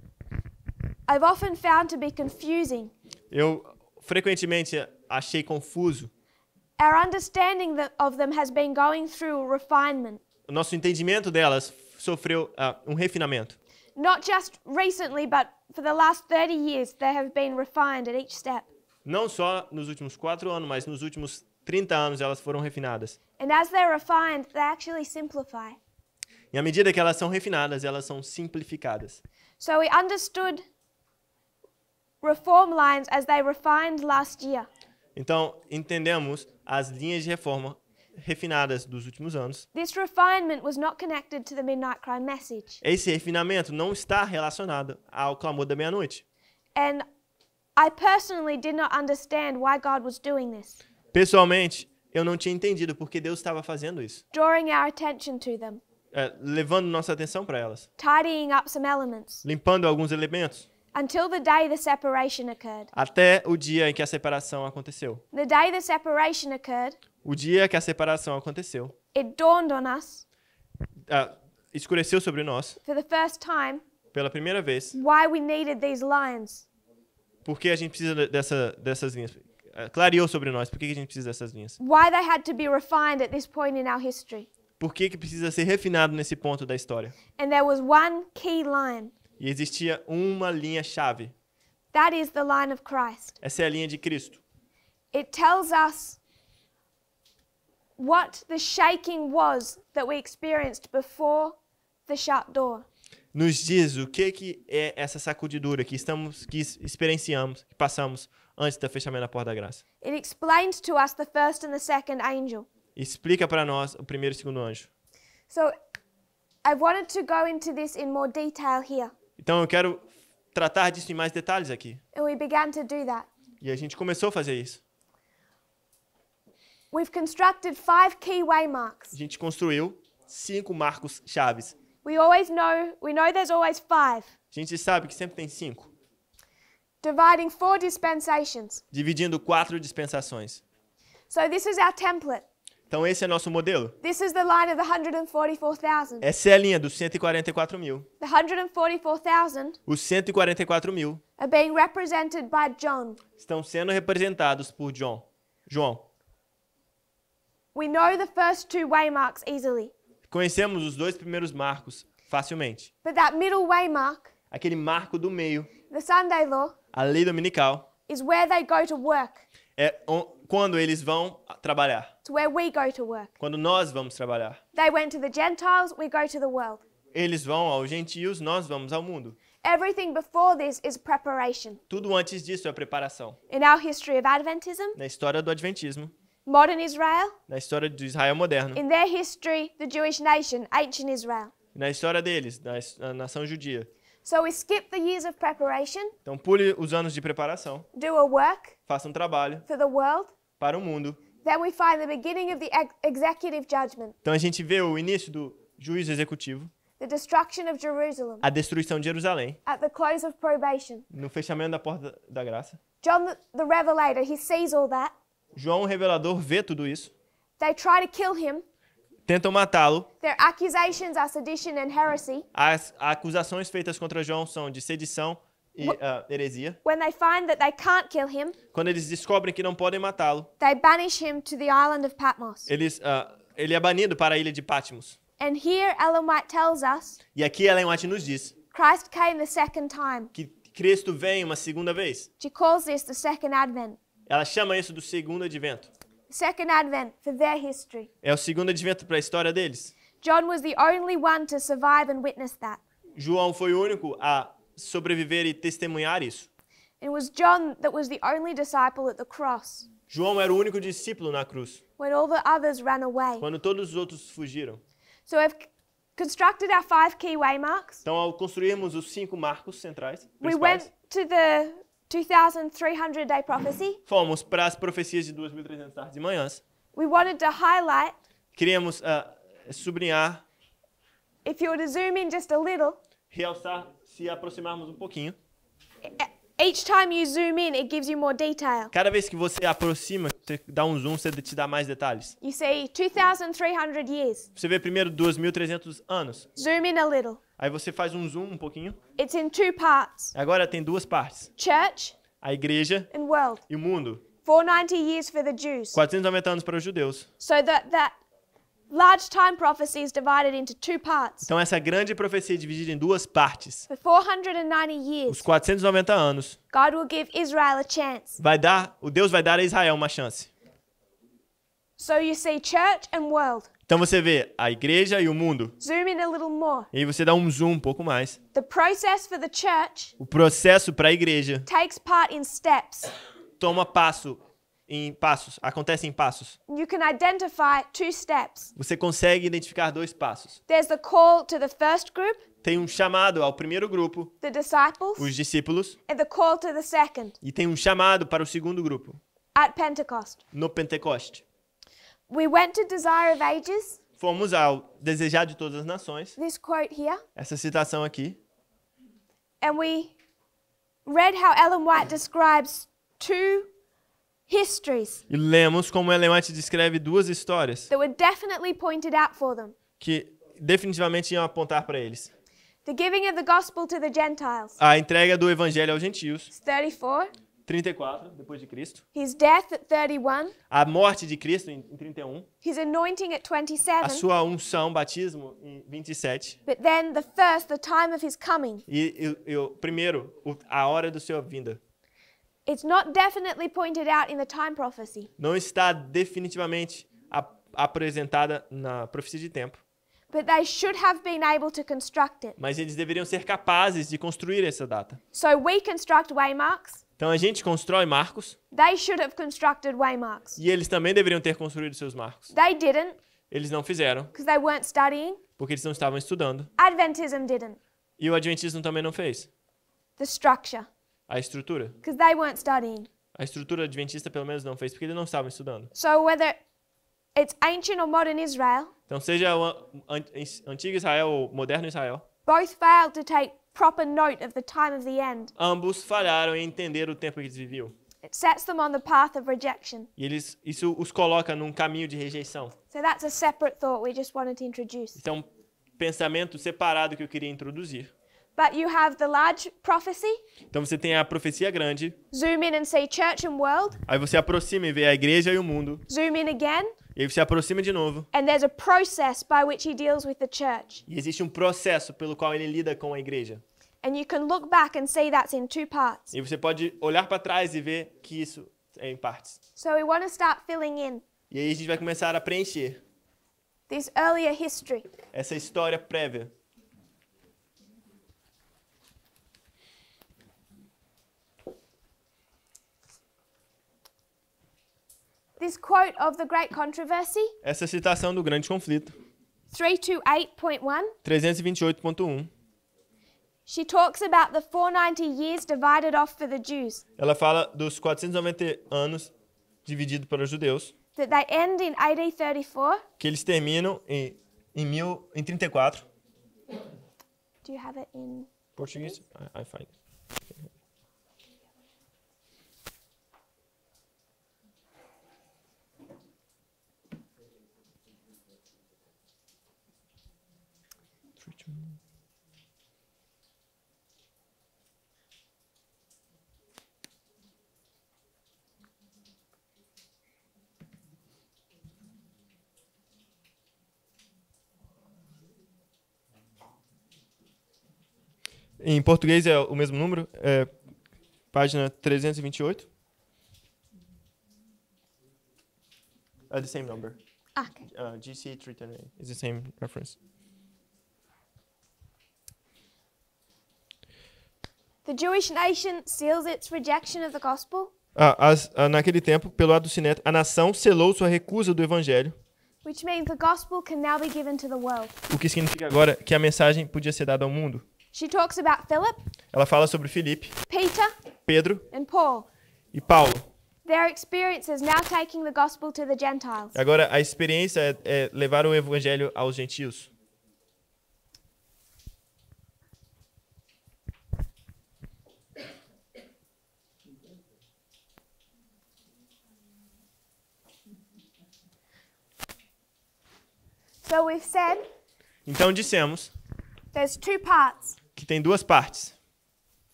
B: I've often found to be confusing.
A: eu frequentemente achei confuso.
B: Our understanding of them has been going through refinement.
A: O nosso entendimento delas sofreu um refinamento.
B: Not just recently, but for the last 30 years, they have been refined at each step.
A: Não só nos últimos 4 anos, mas nos últimos 30 anos elas foram refinadas.
B: And as they're refined, they actually simplify.
A: E à medida que elas são refinadas, elas são simplificadas.
B: So we understood reform lines as they refined last year.
A: Então, entendemos as linhas de reforma refinadas dos últimos anos.
B: This refinement was not connected to the Midnight Cry message.
A: Esse refinamento não está relacionado ao clamor da meia-noite.
B: And I personally did not understand why God was doing this,
A: Pessoalmente, eu não tinha entendido porque Deus estava fazendo isso,
B: drawing our attention to them,
A: levando nossa atenção para elas,
B: tidying up some elements,
A: limpando alguns elementos,
B: until the day the separation occurred.
A: até o dia em que a separação aconteceu.
B: The day the separation occurred,
A: O dia que a separação aconteceu,
B: it dawned on us,
A: escureceu sobre nós,
B: for the first time,
A: pela primeira vez,
B: why we needed these lines.
A: porque a gente precisa dessas linhas. Clareou sobre nós por que a gente precisa dessas linhas.
B: Why they had to be refined at this point in our history.
A: Por que precisa ser refinado nesse ponto da história.
B: And there was one key line.
A: E existia uma linha-chave.
B: That is the line of Christ.
A: Essa é a linha de Cristo.
B: It tells us what the shaking was that we experienced before the shut door.
A: Nos diz o que é essa sacudidura que experienciamos, que passamos antes do fechamento da porta da graça.
B: It explains to us the first and the second angel.
A: Explica para nós o primeiro e o segundo anjo.
B: So I wanted to go into this in more detail here.
A: Então eu quero tratar disso em mais detalhes aqui.
B: And we began to do that.
A: E a gente começou a fazer isso.
B: We've constructed 5 key waymarks.
A: A gente construiu 5 marcos chaves.
B: We know there's always 5.
A: A gente sabe que sempre tem 5.
B: Dividing 4 dispensations.
A: Dividindo 4 dispensações.
B: So this is our template.
A: Então esse é nosso modelo.
B: This is the line of the 144,000.
A: Essa é a linha dos 144 mil.
B: The 144,000
A: Os 144 mil
B: are being represented by John.
A: estão sendo representados por João.
B: We know the first 2 waymarks easily.
A: Conhecemos os 2 primeiros marcos facilmente.
B: But that middle waymark,
A: Aquele marco do meio,
B: the Sunday law,
A: a lei dominical,
B: is where they go to work.
A: é quando eles vão trabalhar.
B: It's where we go to work.
A: Quando nós vamos trabalhar.
B: They went to the Gentiles, we go to the world.
A: Eles vão aos gentios, nós vamos ao mundo.
B: Everything before this is preparation.
A: Tudo antes disso é preparação.
B: In our history of Adventism,
A: Na história do Adventismo,
B: modern Israel,
A: na história de Israel moderno,
B: in their history, the Jewish nation, ancient Israel.
A: na história deles, da nação judia.
B: So we skip the years of preparation,
A: Então pule os anos de preparação,
B: do a work
A: faça um trabalho
B: for the world.
A: para o mundo.
B: Then we find the beginning of the executive judgment,
A: Então a gente vê o início do juízo executivo,
B: the destruction of Jerusalem,
A: a destruição de Jerusalém,
B: at the close of probation.
A: no fechamento da porta da graça.
B: John the Revelator, he sees all that.
A: João, o revelador, vê tudo isso,
B: They try to kill him.
A: tentam matá-lo.
B: Their accusations are sedition and heresy.
A: As acusações feitas contra João são de sedição e heresia.
B: When they find that they can't kill him,
A: Quando eles descobrem que não podem matá-lo,
B: they banish him to the island of Patmos.
A: ele é banido para a ilha de Patmos.
B: And here Ellen White tells us
A: E aqui Ellen White nos diz
B: Christ came the second time.
A: que Cristo vem uma segunda vez.
B: She calls this the second advent.
A: Ela chama isso do segundo advento.
B: The second advent for their history.
A: É o segundo advento para a história deles.
B: John was the only one to survive and witness that.
A: João foi o único a sobreviver e testemunhar isso.
B: It was John that was the only disciple at the cross
A: João era o único discípulo na cruz,
B: when all the others ran away.
A: quando todos os outros fugiram.
B: So we've constructed our 5 key waymarks.
A: Então, ao construirmos os 5 marcos centrais,
B: We went
A: principais,
B: to the 2,300-day prophecy.
A: fomos para as profecias de 2.300 tardes e manhãs.
B: We wanted to highlight,
A: Queríamos sublinhar,
B: if you were to zoom in just a little,
A: realçar, se aproximarmos um pouquinho.
B: each time you zoom in, it gives you more detail.
A: Cada vez que você aproxima, você dá um zoom, você te dá mais detalhes.
B: You see 2,300 years.
A: Você vê primeiro 2.300 anos.
B: Zoom in a little.
A: Aí você faz um zoom um pouquinho.
B: It's in 2 parts,
A: Agora tem 2 partes.
B: church
A: A igreja
B: and world.
A: e o mundo.
B: 490 years for the Jews.
A: 490 anos para os judeus.
B: So that large time prophecy is divided into 2 parts.
A: Então essa grande profecia é dividida em 2 partes.
B: For 490
A: Os
B: years,
A: 490 anos
B: God will give Israel a chance.
A: o Deus vai dar a Israel uma chance.
B: So you see church and world.
A: Então você vê a igreja e o mundo.
B: Zoom in a little more.
A: E aí você dá um zoom um pouco mais.
B: The process for the church
A: O processo para a igreja
B: takes part in steps.
A: toma passo em passos, acontece em passos.
B: You can identify 2 steps.
A: Você consegue identificar 2 passos.
B: There's the call to the first group,
A: Tem um chamado ao primeiro grupo,
B: the disciples,
A: os discípulos,
B: and the call to the second
A: e tem um chamado para o segundo grupo,
B: at Pentecost.
A: no Pentecoste.
B: We went to Desire of Ages,
A: Fomos ao Desejar de Todas as Nações,
B: this quote here,
A: essa citação aqui,
B: and we read how Ellen White describes 2 histories
A: e lemos como Ellen White descreve 2 histórias
B: that were definitely pointed out for them.
A: que definitivamente iam apontar para eles.
B: The giving of the gospel to the Gentiles,
A: A entrega do evangelho aos gentios,
B: 34,
A: 34 depois de Cristo.
B: his death at 31,
A: A morte de Cristo em 31.
B: his anointing at
A: A
B: 27,
A: sua unção, batismo em 27.
B: but then the time of his coming.
A: E o primeiro, a hora do seu vinda.
B: It's not definitely pointed out in the time prophecy,
A: Não está definitivamente apresentada na profecia de tempo.
B: but they should have been able to construct it.
A: Mas eles deveriam ser capazes de construir essa data.
B: So we construct waymarks.
A: Então a gente constrói marcos
B: They should have constructed waymarks.
A: e eles também deveriam ter construído seus marcos.
B: They didn't
A: Eles não fizeram
B: because they weren't studying.
A: porque eles não estavam estudando.
B: Adventism didn't.
A: E o Adventismo também não fez.
B: The structure
A: A estrutura.
B: because they weren't studying.
A: A estrutura adventista pelo menos não fez porque eles não estavam estudando.
B: So whether it's ancient or modern Israel,
A: Então seja o antigo Israel ou moderno Israel,
B: both failed to take proper note of the time of the end.
A: ambos falharam em entender o tempo que eles viviam.
B: It sets them on the path of rejection.
A: E isso os coloca num caminho de rejeição.
B: So that's a separate thought we just wanted to introduce.
A: Então, pensamento separado que eu queria introduzir.
B: But you have the large prophecy.
A: Então você tem a profecia grande,
B: Zoom in and see church and world.
A: aí você aproxima e vê a igreja e o mundo,
B: Zoom in again.
A: e aí você aproxima de novo,
B: And there's a process by which he deals with the church.
A: e existe um processo pelo qual ele lida com a igreja.
B: And you can look back and see that's in 2 parts.
A: E você pode olhar para trás e ver que isso é em partes.
B: So we want to start filling in
A: E aí a gente vai começar a preencher
B: this earlier history.
A: essa história prévia.
B: this quote of the Great Controversy,
A: Essa citação do grande conflito,
B: 328.1,
A: 328.1,
B: she talks about the 490 years divided off for the Jews,
A: ela fala dos 490 anos dividido para os judeus,
B: that they end in AD 34.
A: que eles terminam em 34.
B: Do you have it in?
A: Português? I find. Em português é o mesmo número, página 328. The same number.
B: Okay.
A: GC 328 is the same reference.
B: The Jewish nation seals its rejection of the gospel,
A: Naquele tempo, pelo lado do Sineto, a nação selou sua recusa do evangelho,
B: which means the gospel can now be given to the world.
A: o que significa agora que a mensagem podia ser dada ao mundo.
B: She talks about Philip,
A: Ela fala sobre Filipe,
B: Peter,
A: Pedro
B: and Paul.
A: e Paulo.
B: Their experiences now taking the gospel to the Gentiles.
A: Agora, a experiência é levar o evangelho aos gentios.
B: So we've said
A: Então, dissemos
B: there's two parts
A: que tem duas partes.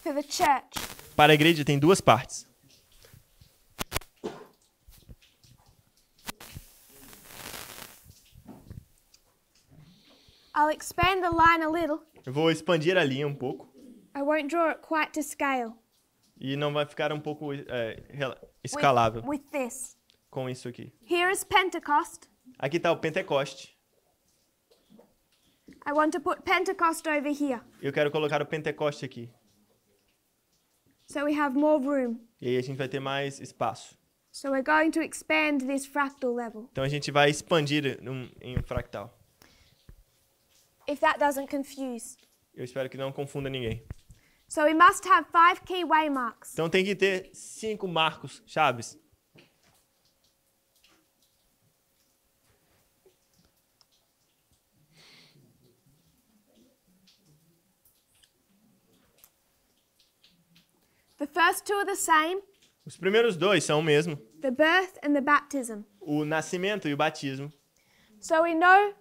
B: for the church.
A: Para a igreja, tem duas partes.
B: I'll expand the line a little.
A: Eu vou expandir a linha um pouco.
B: I won't draw it quite to scale.
A: E não vai ficar um pouco escalável
B: With this.
A: com isso aqui.
B: Here is Pentecost.
A: Aqui está o Pentecoste.
B: I want to put Pentecost over here.
A: Eu quero colocar o Pentecoste aqui.
B: So we have more room.
A: E aí a gente vai ter mais espaço.
B: So we're going to expand this fractal level.
A: Então a gente vai expandir em um fractal.
B: If that doesn't confuse.
A: Eu espero que não confunda ninguém.
B: So we must have 5 key waymarks.
A: Então tem que ter 5 marcos chaves.
B: The first two are the same,
A: Os primeiros dois são o mesmo.
B: the birth and the baptism.
A: O nascimento e o batismo.
B: So we know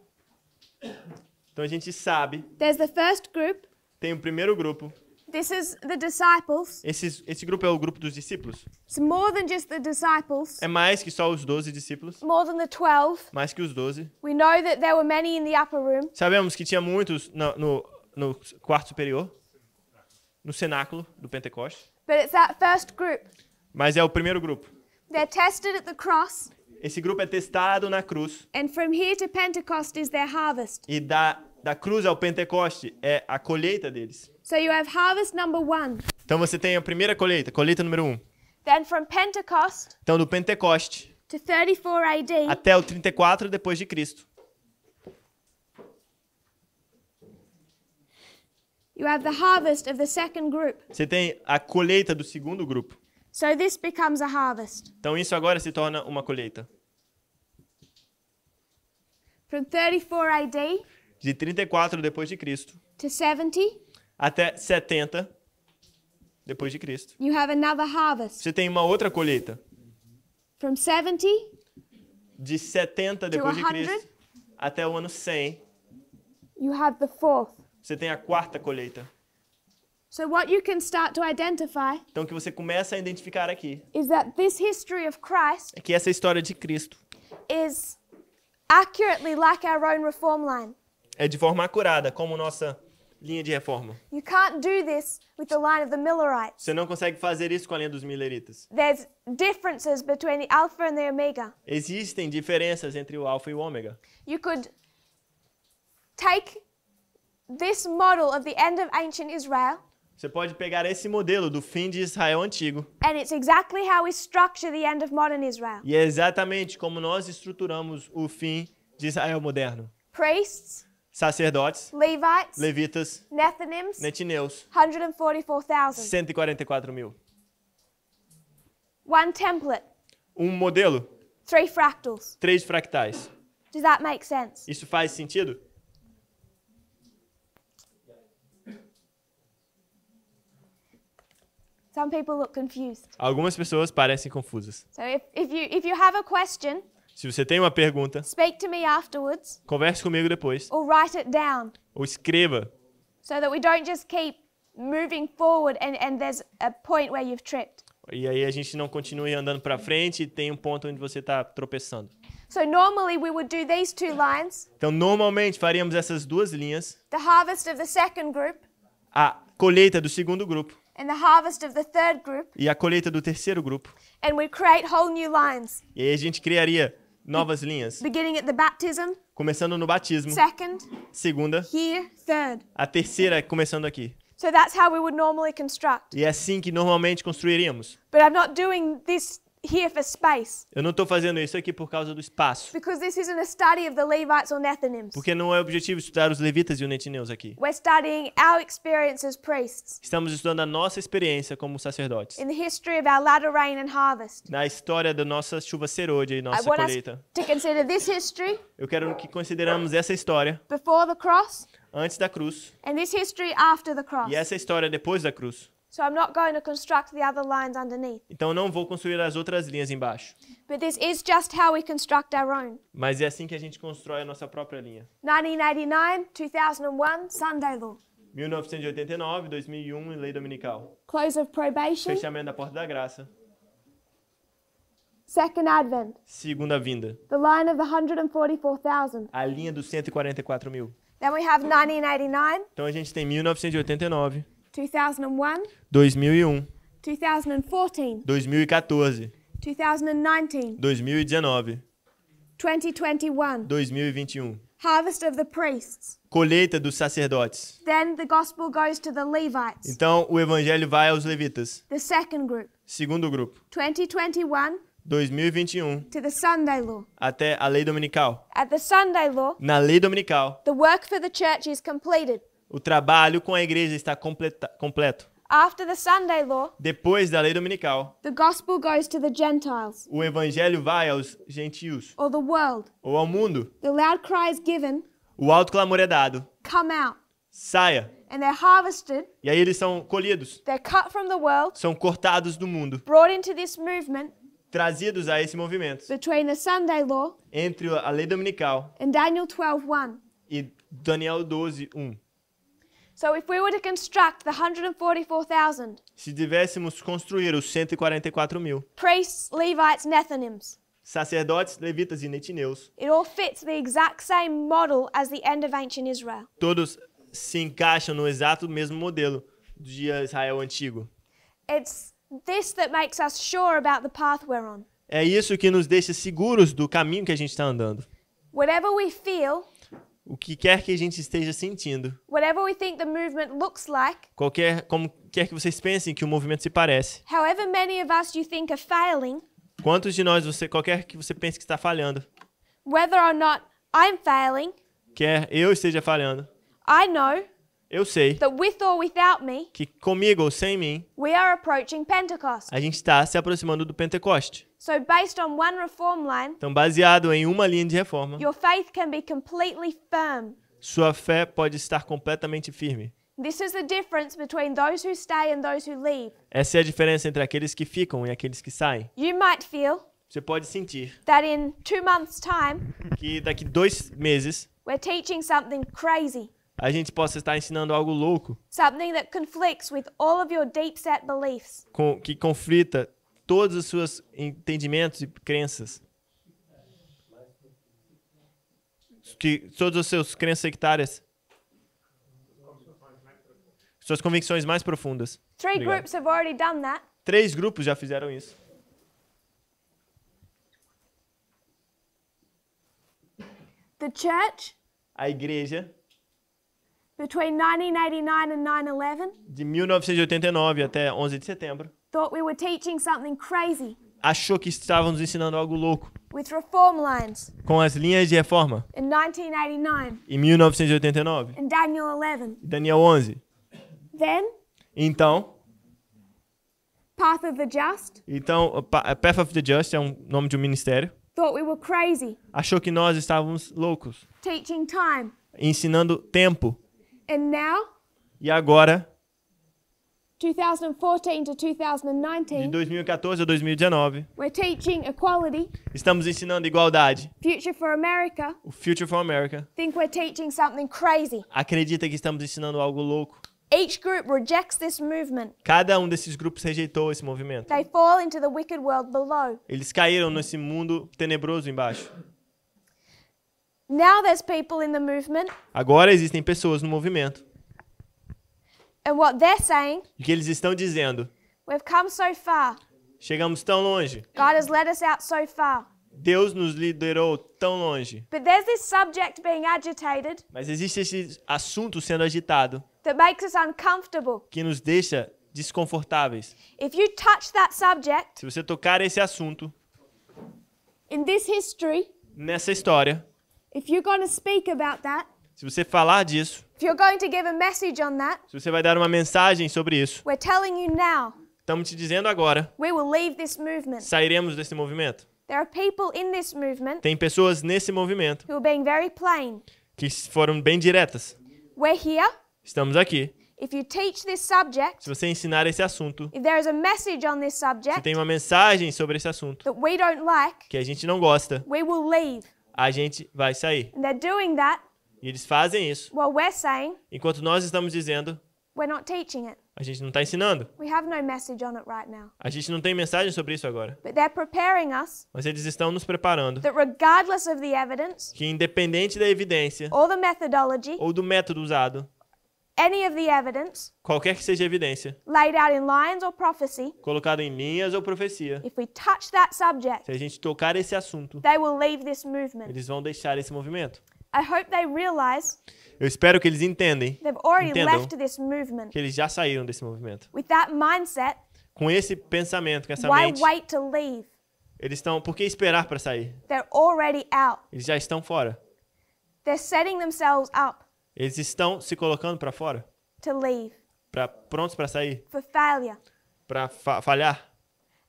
A: Então a gente sabe,
B: there's the first group.
A: tem o primeiro grupo.
B: This is the disciples.
A: Esse grupo é o grupo dos discípulos.
B: It's more than just the disciples,
A: É mais que só os 12 discípulos.
B: more than the 12.
A: Mais que os 12.
B: We know that there were many in the upper room.
A: Sabemos que tinha muitos no quarto superior. No cenáculo do Pentecoste.
B: But it's that first group.
A: Mas é o primeiro grupo.
B: They're tested at the cross,
A: Esse grupo é testado na cruz.
B: and from here to Pentecost is their harvest.
A: E da cruz ao Pentecoste é a colheita deles.
B: So you have harvest number 1.
A: Então você tem a primeira colheita, colheita número 1.
B: Then from Pentecost
A: Então do Pentecoste
B: to 34 AD,
A: até o 34 depois de Cristo.
B: you have the harvest of the second group.
A: Você tem a colheita do segundo grupo.
B: So this becomes a harvest.
A: Então isso agora se torna uma colheita.
B: From 34 AD
A: De 34 depois de Cristo
B: to 70,
A: até 70 depois de Cristo.
B: you have another harvest.
A: Você tem uma outra colheita.
B: From 70,
A: De 70 depois de
B: 100?
A: Cristo até o ano 100,
B: you have the fourth.
A: você tem a quarta colheita.
B: So what you can start to identify
A: Então o que você começa a identificar aqui
B: is that this history of Christ
A: é que essa história de Cristo
B: is accurately like our own reform line.
A: é de forma acurada, como nossa linha de reforma.
B: You can't do this with the line of the Millerites.
A: Você não consegue fazer isso com a linha dos mileritas.
B: There's differences between the Alpha and the Omega.
A: Existem diferenças entre o alfa e o ômega.
B: You could take this model of the end of ancient Israel
A: Você pode pegar esse modelo do fim de Israel antigo.
B: And it's exactly how we structure the end of modern Israel.
A: E é exatamente como nós estruturamos o fim de Israel moderno.
B: Priests,
A: Sacerdotes,
B: Levites,
A: levitas,
B: Nethinims,
A: netineus,
B: 144,000.
A: 144 mil.
B: One template,
A: Modelo,
B: 3 fractals.
A: 3 fractais.
B: Does that make sense?
A: Isso faz sentido?
B: Some people look confused.
A: Algumas pessoas parecem confusas.
B: So if you have a question,
A: Se você tem uma pergunta,
B: speak to me afterwards
A: converse comigo depois.
B: or write it down
A: Ou escreva,
B: so that we don't just keep moving forward and there's a point where you've tripped.
A: e aí a gente não continue andando para frente e tem um ponto onde você está tropeçando.
B: So normally we would do these 2 lines,
A: Então, normalmente faríamos essas 2 linhas,
B: the harvest of the second group
A: a colheita do segundo grupo
B: and the harvest of the third group,
A: e a colheita do terceiro grupo.
B: and we'd create whole new lines,
A: E aí a gente criaria novas linhas,
B: beginning at the baptism,
A: começando no batismo,
B: second,
A: segunda,
B: here, third.
A: a terceira começando aqui.
B: So that's how we would normally construct.
A: E é assim que normalmente construiríamos.
B: But I'm not doing this here for space,
A: Eu não estou fazendo isso aqui por causa do espaço,
B: because this isn't a study of the Levites or Nethinims.
A: porque não é objetivo estudar os levitas e os netineus aqui.
B: We're studying our experience as priests
A: Estamos estudando a nossa experiência como sacerdotes,
B: in the history of our latter rain and harvest.
A: na história da nossa chuva serôdia e
B: I
A: nossa
B: want us
A: colheita.
B: to consider this history
A: Eu quero que consideramos essa história
B: before the cross
A: antes da cruz
B: and this history after the cross.
A: e essa história depois da cruz.
B: So I'm not going to construct the other lines underneath.
A: Então eu não vou construir as outras linhas embaixo,
B: But this is just how we construct our own.
A: mas é assim que a gente constrói a nossa própria linha.
B: 1989, 2001, Sunday law.
A: 1989, 2001 e lei dominical.
B: Close of probation,
A: Fechamento da porta da graça.
B: second advent.
A: Segunda vinda.
B: The line of the 144,000.
A: A linha dos 144 mil.
B: Then we have 1989,
A: Então a gente tem 1989,
B: 2001,
A: 2001,
B: 2014,
A: 2014,
B: 2019,
A: 2019,
B: 2021.
A: 2021.
B: Harvest of the priests.
A: Colheita dos sacerdotes.
B: Then the gospel goes to the Levites,
A: Então o evangelho vai aos levitas.
B: the second group.
A: Segundo grupo.
B: 2021
A: 2021
B: to the Sunday law.
A: até a lei dominical.
B: At the Sunday law,
A: Na lei dominical,
B: the work for the church is completed.
A: o trabalho com a igreja está completo.
B: After the Sunday law,
A: Depois da lei dominical,
B: the gospel goes to the Gentiles,
A: o evangelho vai aos gentios
B: or the world.
A: ou ao mundo.
B: The loud cry is given,
A: O alto clamor é dado.
B: come out.
A: Saia.
B: And they're harvested,
A: E aí eles são colhidos,
B: they're cut from the world,
A: são cortados do mundo,
B: brought into this movement
A: trazidos a esse movimento
B: between the Sunday law
A: entre a lei dominical
B: and Daniel 12:1.
A: e Daniel 12:1.
B: So if we were to construct the 144,000
A: Se tivéssemos construir os 144 mil
B: priests, Levites, Nethinims,
A: sacerdotes, levitas e netineus,
B: it all fits the exact same model as the end of ancient Israel.
A: todos se encaixam no exato mesmo modelo do dia Israel antigo.
B: It's this that makes us sure about the path we're on.
A: É isso que nos deixa seguros do caminho que a gente está andando.
B: Whatever we feel,
A: O que quer que a gente esteja sentindo,
B: whatever we think the movement looks like,
A: como quer que vocês pensem que o movimento se parece,
B: however many of us you think are failing,
A: quantos de nós, qualquer que você pense que está falhando,
B: whether or not I'm failing,
A: quer eu esteja falhando,
B: I know
A: eu sei
B: that with or without me,
A: que comigo ou sem mim,
B: we are approaching Pentecost.
A: a gente está se aproximando do Pentecoste.
B: So based on one reform line,
A: Então, baseado em uma linha de reforma,
B: your faith can be completely firm.
A: sua fé pode estar completamente firme.
B: This is the difference between those who stay and those who leave.
A: Essa é a diferença entre aqueles que ficam e aqueles que saem.
B: You might feel
A: Você pode sentir
B: that in 2 months' time,
A: que daqui 2 meses
B: we're teaching something crazy,
A: a gente possa estar ensinando algo louco,
B: something that conflicts with all of your deep-set beliefs.
A: que conflita todos os seus entendimentos e crenças. Que todos os seus crenças sectárias. Suas convicções mais profundas.
B: 3
A: Obrigado.
B: groups have already done that.
A: 3 grupos já fizeram isso.
B: The church,
A: A igreja,
B: between 1989 and 9/11
A: de 1989 até 11 de setembro,
B: thought we were teaching something crazy
A: achou que estávamos ensinando algo louco
B: with reform lines
A: com as linhas de reforma
B: in 1989
A: em 1989
B: and Daniel 11.
A: e Daniel 11.
B: Then,
A: Então,
B: Path of the Just
A: Path of the Just é um nome de um ministério.
B: thought we were crazy
A: Achou que nós estávamos loucos,
B: teaching time.
A: ensinando tempo.
B: And now,
A: E agora,
B: 2014 to
A: de
B: 2019,
A: 2014 a 2019,
B: we're teaching equality,
A: estamos ensinando igualdade.
B: Future for America.
A: O Future for America
B: Think we're teaching something crazy.
A: acredita que estamos ensinando algo louco.
B: Each group rejects this movement.
A: Cada um desses grupos rejeitou esse movimento.
B: They fall into the wicked world below.
A: Eles caíram nesse mundo tenebroso embaixo.
B: Now there's people in the movement,
A: Agora existem pessoas no movimento.
B: and what they're saying,
A: E o que eles estão dizendo?
B: we've come so far.
A: Chegamos tão longe.
B: God has led us out so far.
A: Deus nos liderou tão longe.
B: But there's this subject being agitated
A: Mas existe esse assunto sendo agitado
B: that makes us uncomfortable.
A: que nos deixa desconfortáveis.
B: If you touch that subject
A: Se você tocar esse assunto
B: in this history,
A: nessa história,
B: if you're going to speak about that,
A: se você falar disso,
B: if you're going to give a message on that,
A: se você vai dar uma mensagem sobre isso,
B: we're telling you now,
A: estamos te dizendo agora,
B: we will leave this movement.
A: sairemos desse movimento.
B: There are people in this movement
A: Tem pessoas nesse movimento
B: who are being very plain.
A: que foram bem diretas.
B: We're here.
A: Estamos aqui.
B: If you teach this subject,
A: Se você ensinar esse assunto,
B: if there is a message on this
A: se
B: subject
A: tem uma mensagem sobre esse assunto
B: that we don't like,
A: que a gente não gosta,
B: we will leave.
A: a gente vai sair.
B: And they're doing that
A: E eles fazem isso.
B: while we're saying
A: Enquanto nós estamos dizendo,
B: we're not teaching it.
A: a gente não está ensinando.
B: We have no message on it right now.
A: A gente não tem mensagem sobre isso agora.
B: But they're preparing us
A: Mas eles estão nos preparando
B: that regardless of the evidence
A: que, independente da evidência
B: or the methodology,
A: ou do método usado,
B: any of the evidence
A: qualquer que seja a evidência,
B: laid out in lines or prophecy,
A: colocado em linhas ou profecia,
B: if we touch that subject,
A: se a gente tocar esse assunto,
B: they will leave this movement.
A: eles vão deixar esse movimento.
B: I hope they realize
A: Eu espero que eles entendem
B: they've already
A: Entendam.
B: left this movement.
A: que eles já saíram desse movimento.
B: With that mindset,
A: Com esse pensamento, com essa
B: why
A: mente,
B: wait to leave?
A: eles estão... Por que esperar para sair?
B: They're already out.
A: Eles já estão fora.
B: They're setting themselves up
A: Eles estão se colocando para fora,
B: to leave,
A: prontos para sair,
B: for failure.
A: para falhar.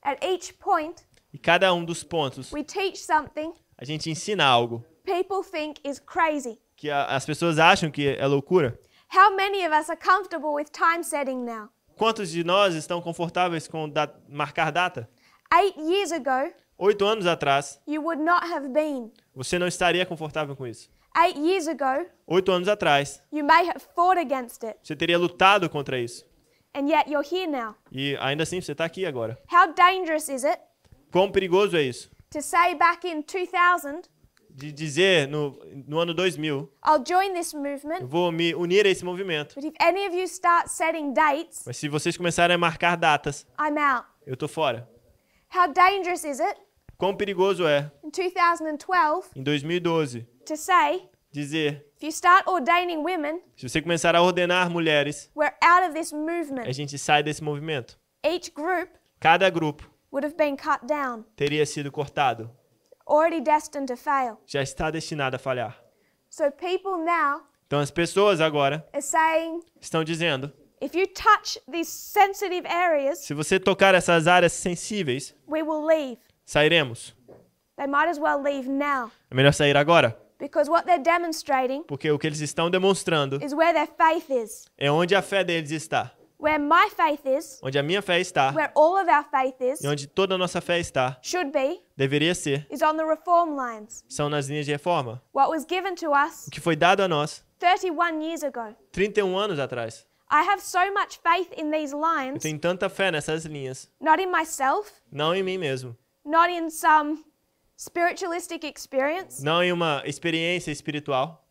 B: At each point,
A: E cada um dos pontos,
B: we teach something
A: a gente ensina algo
B: people think is crazy.
A: que as pessoas acham que é loucura.
B: How many of us are comfortable with time setting now?
A: Quantos de nós estão confortáveis com marcar data?
B: 8 years ago,
A: 8 anos atrás,
B: you would not have been.
A: você não estaria confortável com isso.
B: 8 years ago,
A: 8 anos atrás,
B: you may have fought against it,
A: você teria lutado contra isso.
B: and yet you're here now.
A: E ainda assim, você está aqui agora.
B: How dangerous is it
A: Quão perigoso é isso?
B: to say back in 2000,
A: De dizer no ano 2000,
B: I'll join this
A: eu
B: movement,
A: vou me unir a esse movimento.
B: but if any of you start setting dates,
A: Mas se vocês começarem a marcar datas,
B: I'm out.
A: eu tô fora.
B: How dangerous is it
A: Quão perigoso é,
B: in 2012
A: em 2012,
B: to say,
A: dizer,
B: if you start ordaining women,
A: se você começar a ordenar mulheres,
B: we're out of this
A: a
B: movement.
A: gente sai desse movimento.
B: Each group
A: Cada grupo
B: would have been cut down,
A: teria sido cortado.
B: already destined to fail.
A: Já está destinado a falhar.
B: So people now
A: Então as pessoas agora
B: are saying,
A: estão dizendo,
B: if you touch these sensitive areas,
A: se você tocar essas áreas sensíveis,
B: we will leave.
A: sairemos.
B: They might as well leave now,
A: É melhor sair agora,
B: because what they're demonstrating
A: porque o que eles estão demonstrando
B: is where their faith is.
A: é onde a fé deles está.
B: Where my faith is,
A: Onde a minha fé está
B: where all of our faith is,
A: e onde toda a nossa fé está,
B: should be,
A: deveria ser,
B: is on the reform lines.
A: são nas linhas de reforma.
B: What was given to us
A: O que foi dado a nós
B: 31 years ago.
A: 31 anos atrás.
B: I have so much faith in these
A: Eu
B: lines,
A: tenho tanta fé nessas linhas,
B: not in myself,
A: não em mim mesmo,
B: not in some spiritualistic experience,
A: não em uma experiência espiritual,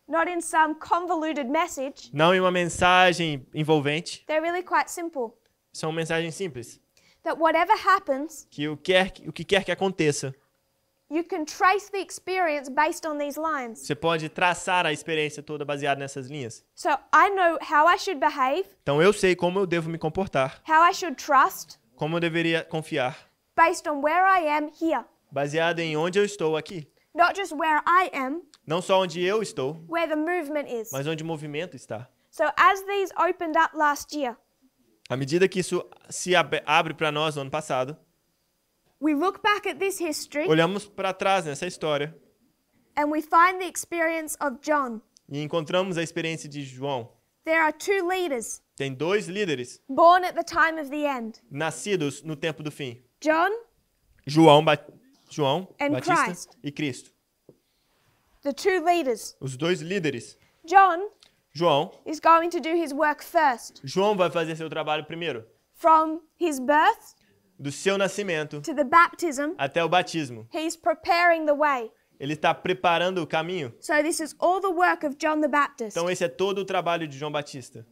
B: not in some convoluted message.
A: não em uma mensagem envolvente.
B: They're really quite simple.
A: São mensagens simples.
B: That whatever happens,
A: Que o que quer que aconteça,
B: You can trace the experience based on these lines.
A: Você pode traçar a experiência toda baseada nessas linhas.
B: So I know how I should behave,
A: Então eu sei como eu devo me comportar,
B: how I should trust,
A: como eu deveria confiar,
B: based on where I am here.
A: baseado em onde eu estou aqui.
B: Not just where I am,
A: Não só onde eu estou,
B: where the movement is.
A: mas onde o movimento está.
B: So as these opened up last year,
A: À medida que isso se abre para nós no ano passado,
B: we look back at this history
A: olhamos para trás nessa história
B: and we find the experience of John.
A: e encontramos a experiência de João.
B: There are two leaders
A: Tem dois líderes
B: born at the time of the end.
A: nascidos no tempo do fim.
B: John,
A: João
B: And
A: Batista
B: Christ.
A: e Cristo.
B: the two leaders.
A: Os dois líderes.
B: John
A: João
B: is going to do his work first.
A: João vai fazer seu trabalho primeiro,
B: From his birth
A: do seu nascimento
B: to the baptism,
A: até o batismo.
B: he's preparing the way.
A: Ele está preparando o caminho.
B: So this is all the work of John the Baptist,
A: Então esse é todo o trabalho de João Batista,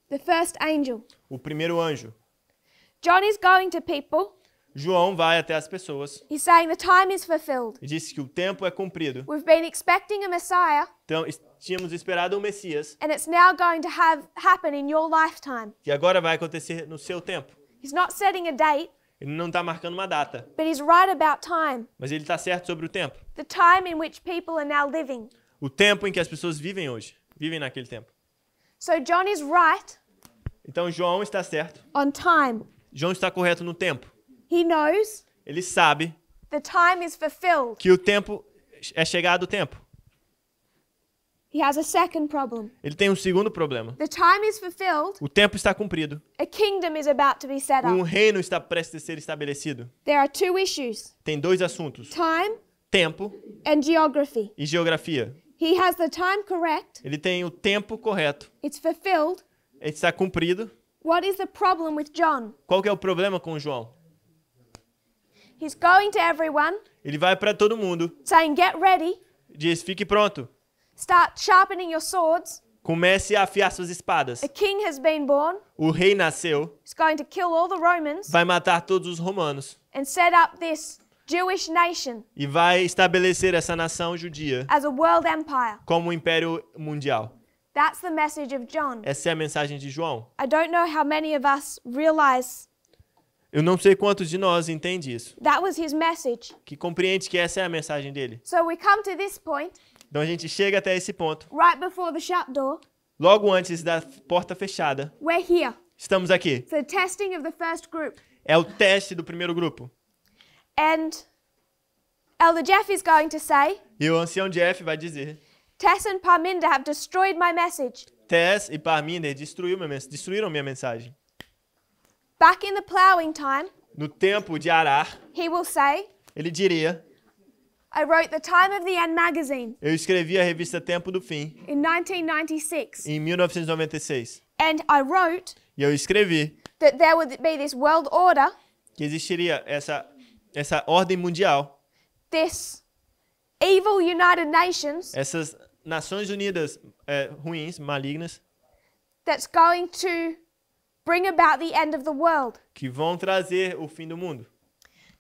B: the first angel.
A: o primeiro anjo.
B: John is going to people.
A: João vai até as pessoas
B: He's saying the time is fulfilled.
A: e disse que o tempo é cumprido.
B: We've been expecting a Messiah,
A: Então tínhamos esperado o Messias,
B: and it's now going to happen in your lifetime.
A: que agora vai acontecer no seu tempo.
B: He's not setting a date,
A: Ele não está marcando uma data,
B: but he's right about time.
A: mas ele está certo sobre o tempo.
B: The time in which people are now living.
A: O tempo em que as pessoas vivem hoje, vivem naquele tempo.
B: So John is right
A: Então João está certo.
B: on time.
A: João está correto no tempo.
B: He knows
A: Ele sabe
B: the time is fulfilled.
A: que o tempo é chegado o tempo.
B: He has a second problem.
A: Ele tem um segundo problema.
B: The time is fulfilled.
A: O tempo está cumprido.
B: A kingdom is about to be set
A: Um
B: up.
A: reino está prestes a ser estabelecido.
B: There are two issues,
A: Tem dois assuntos:
B: time
A: tempo
B: and geography.
A: e geografia.
B: He has the time correct.
A: Ele tem o tempo correto.
B: It's fulfilled.
A: Ele está cumprido.
B: What is the problem with John?
A: Qual que é o problema com João?
B: He's going to everyone
A: Ele vai para todo mundo,
B: saying, get ready,
A: diz: fique pronto.
B: start sharpening your swords.
A: Comece a afiar suas espadas.
B: A king has been born.
A: O rei nasceu,
B: He's going to kill all the Romans
A: vai matar todos os romanos
B: and set up this Jewish nation
A: e vai estabelecer essa nação judia
B: as a world empire.
A: como um império mundial.
B: That's the message of John.
A: Essa é a mensagem de João.
B: I don't know how many of us realize
A: Eu não sei quantos de nós entende isso,
B: that was his message.
A: que compreende que essa é a mensagem dele.
B: So we come to this point,
A: Então a gente chega até esse ponto,
B: right before the shut door.
A: logo antes da porta fechada.
B: We're here.
A: Estamos aqui.
B: It's the testing of the first group.
A: É o teste do primeiro grupo.
B: And Elder Jeff is going to say,
A: E o ancião Jeff vai dizer:
B: Tess and Parminda have destroyed my message.
A: Tess e Parminder destruíram minha mensagem.
B: Back in the plowing time,
A: No tempo de arar,
B: he will say,
A: ele diria:
B: I wrote the Time of the End magazine
A: eu escrevi a revista Tempo do Fim
B: in 1996.
A: em 1996.
B: And I wrote
A: E eu escrevi
B: that there would be this world order,
A: que existiria essa ordem mundial,
B: this evil United Nations
A: essas Nações Unidas ruins, malignas,
B: that's going to bring about the end of the world.
A: que vão trazer o fim do mundo.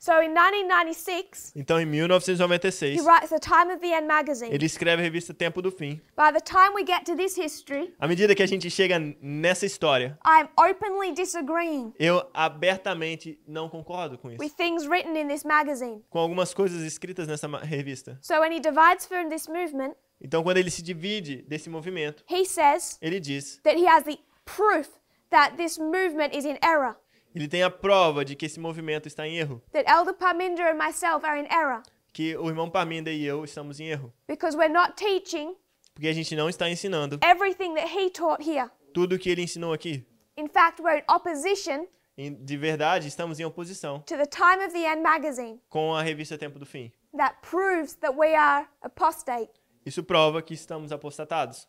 B: So in 1996,
A: Então, em
B: he
A: 1996,
B: writes the Time of the End magazine.
A: ele escreve a revista Tempo do Fim.
B: By the time we get to this history,
A: À medida que a gente chega nessa história,
B: I am openly disagreeing
A: eu abertamente não concordo com
B: with
A: isso,
B: things written in this magazine.
A: com algumas coisas escritas nessa revista.
B: So when he divides from this movement,
A: Então, quando ele se divide desse movimento,
B: he says
A: ele diz,
B: that he has the proof that this movement is in error,
A: ele tem a prova de que esse movimento está em erro,
B: that Elder Parminder and myself are in error,
A: que o irmão Parminda e eu estamos em erro,
B: because we're not teaching
A: porque a gente não está ensinando
B: everything that he taught here.
A: tudo o que ele ensinou aqui.
B: In fact, we're in opposition
A: De verdade, estamos em oposição
B: to the Time of the End magazine
A: com a revista Tempo do Fim.
B: that proves that we are apostate.
A: Isso prova que estamos apostatados.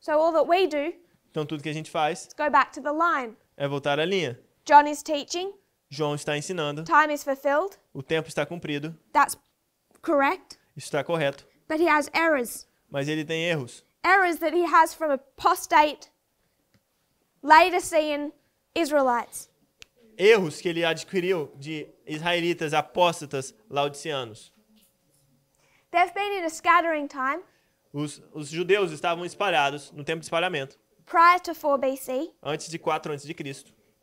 B: So all that we do
A: Então, tudo que a gente faz
B: is go back to the line.
A: é voltar à linha.
B: John is teaching,
A: João está ensinando,
B: time is fulfilled,
A: o tempo está cumprido,
B: that's correct,
A: isso está correto,
B: but he has errors.
A: mas ele tem erros.
B: Errors that he has from apostate Laodicean Israelites.
A: erros que ele adquiriu de israelitas apóstatas laodiceanos.
B: They've been in a scattering time
A: Os judeus estavam espalhados no tempo de espalhamento,
B: prior to 4 BC,
A: antes de 4 a.C.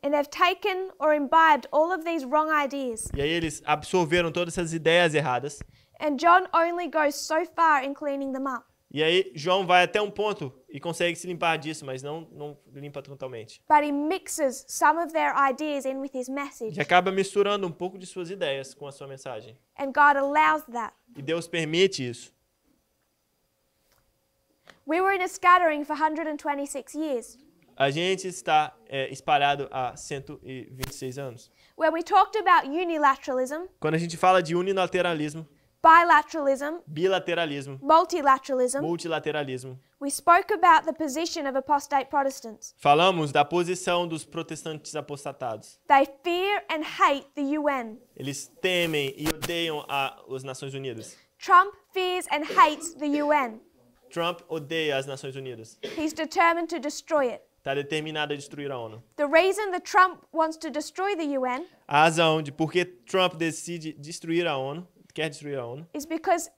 B: and they've taken or imbibed all of these wrong ideas.
A: E aí eles absorveram todas essas ideias erradas.
B: And John only goes so far in cleaning them up.
A: E aí João vai até um ponto e consegue se limpar disso, mas não limpa totalmente.
B: But he mixes some of their ideas in with his message.
A: E acaba misturando um pouco de suas ideias com a sua mensagem.
B: And God allows that.
A: E Deus permite isso.
B: We were in a scattering for 126 years.
A: A gente está espalhado há 126 anos.
B: When we talked about unilateralism,
A: Quando a gente fala de unilateralismo,
B: bilateralism,
A: bilateralismo,
B: multilateralism,
A: multilateralismo,
B: we spoke about the position of apostate Protestants.
A: falamos da posição dos protestantes apostatados.
B: They fear and hate the UN.
A: Eles temem e odeiam as Nações Unidas.
B: Trump fears and hates the UN.
A: Trump odeia as Nações Unidas.
B: He's determined to destroy it.
A: Está determinado a destruir a ONU.
B: The reason that Trump wants to destroy the UN
A: A razão de por que Trump decide destruir a ONU, quer destruir a ONU,
B: is because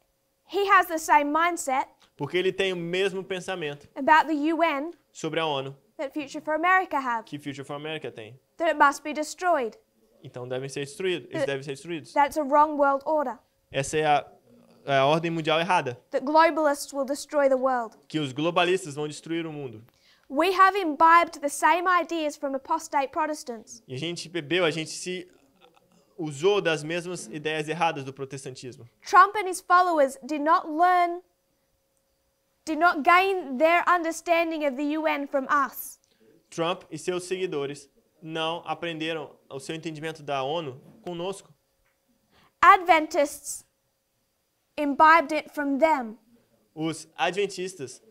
B: he has the same mindset
A: porque ele tem o mesmo pensamento
B: about the UN
A: sobre a ONU
B: that Future for America have,
A: que Future for America tem.
B: that it must be destroyed.
A: Então devem ser destruídos. Eles devem ser destruídos.
B: That's a wrong world order.
A: Essa é a ordem mundial errada,
B: That globalists will destroy the world.
A: que os globalistas vão destruir o mundo.
B: We have imbibed the same ideas from apostate Protestants.
A: E a gente se usou das mesmas ideias erradas do protestantismo.
B: Trump and his followers did not gain their understanding of the UN from us.
A: Trump e seus seguidores não aprenderam o seu entendimento da ONU conosco.
B: Adventists imbibed it from them
A: Os adventistas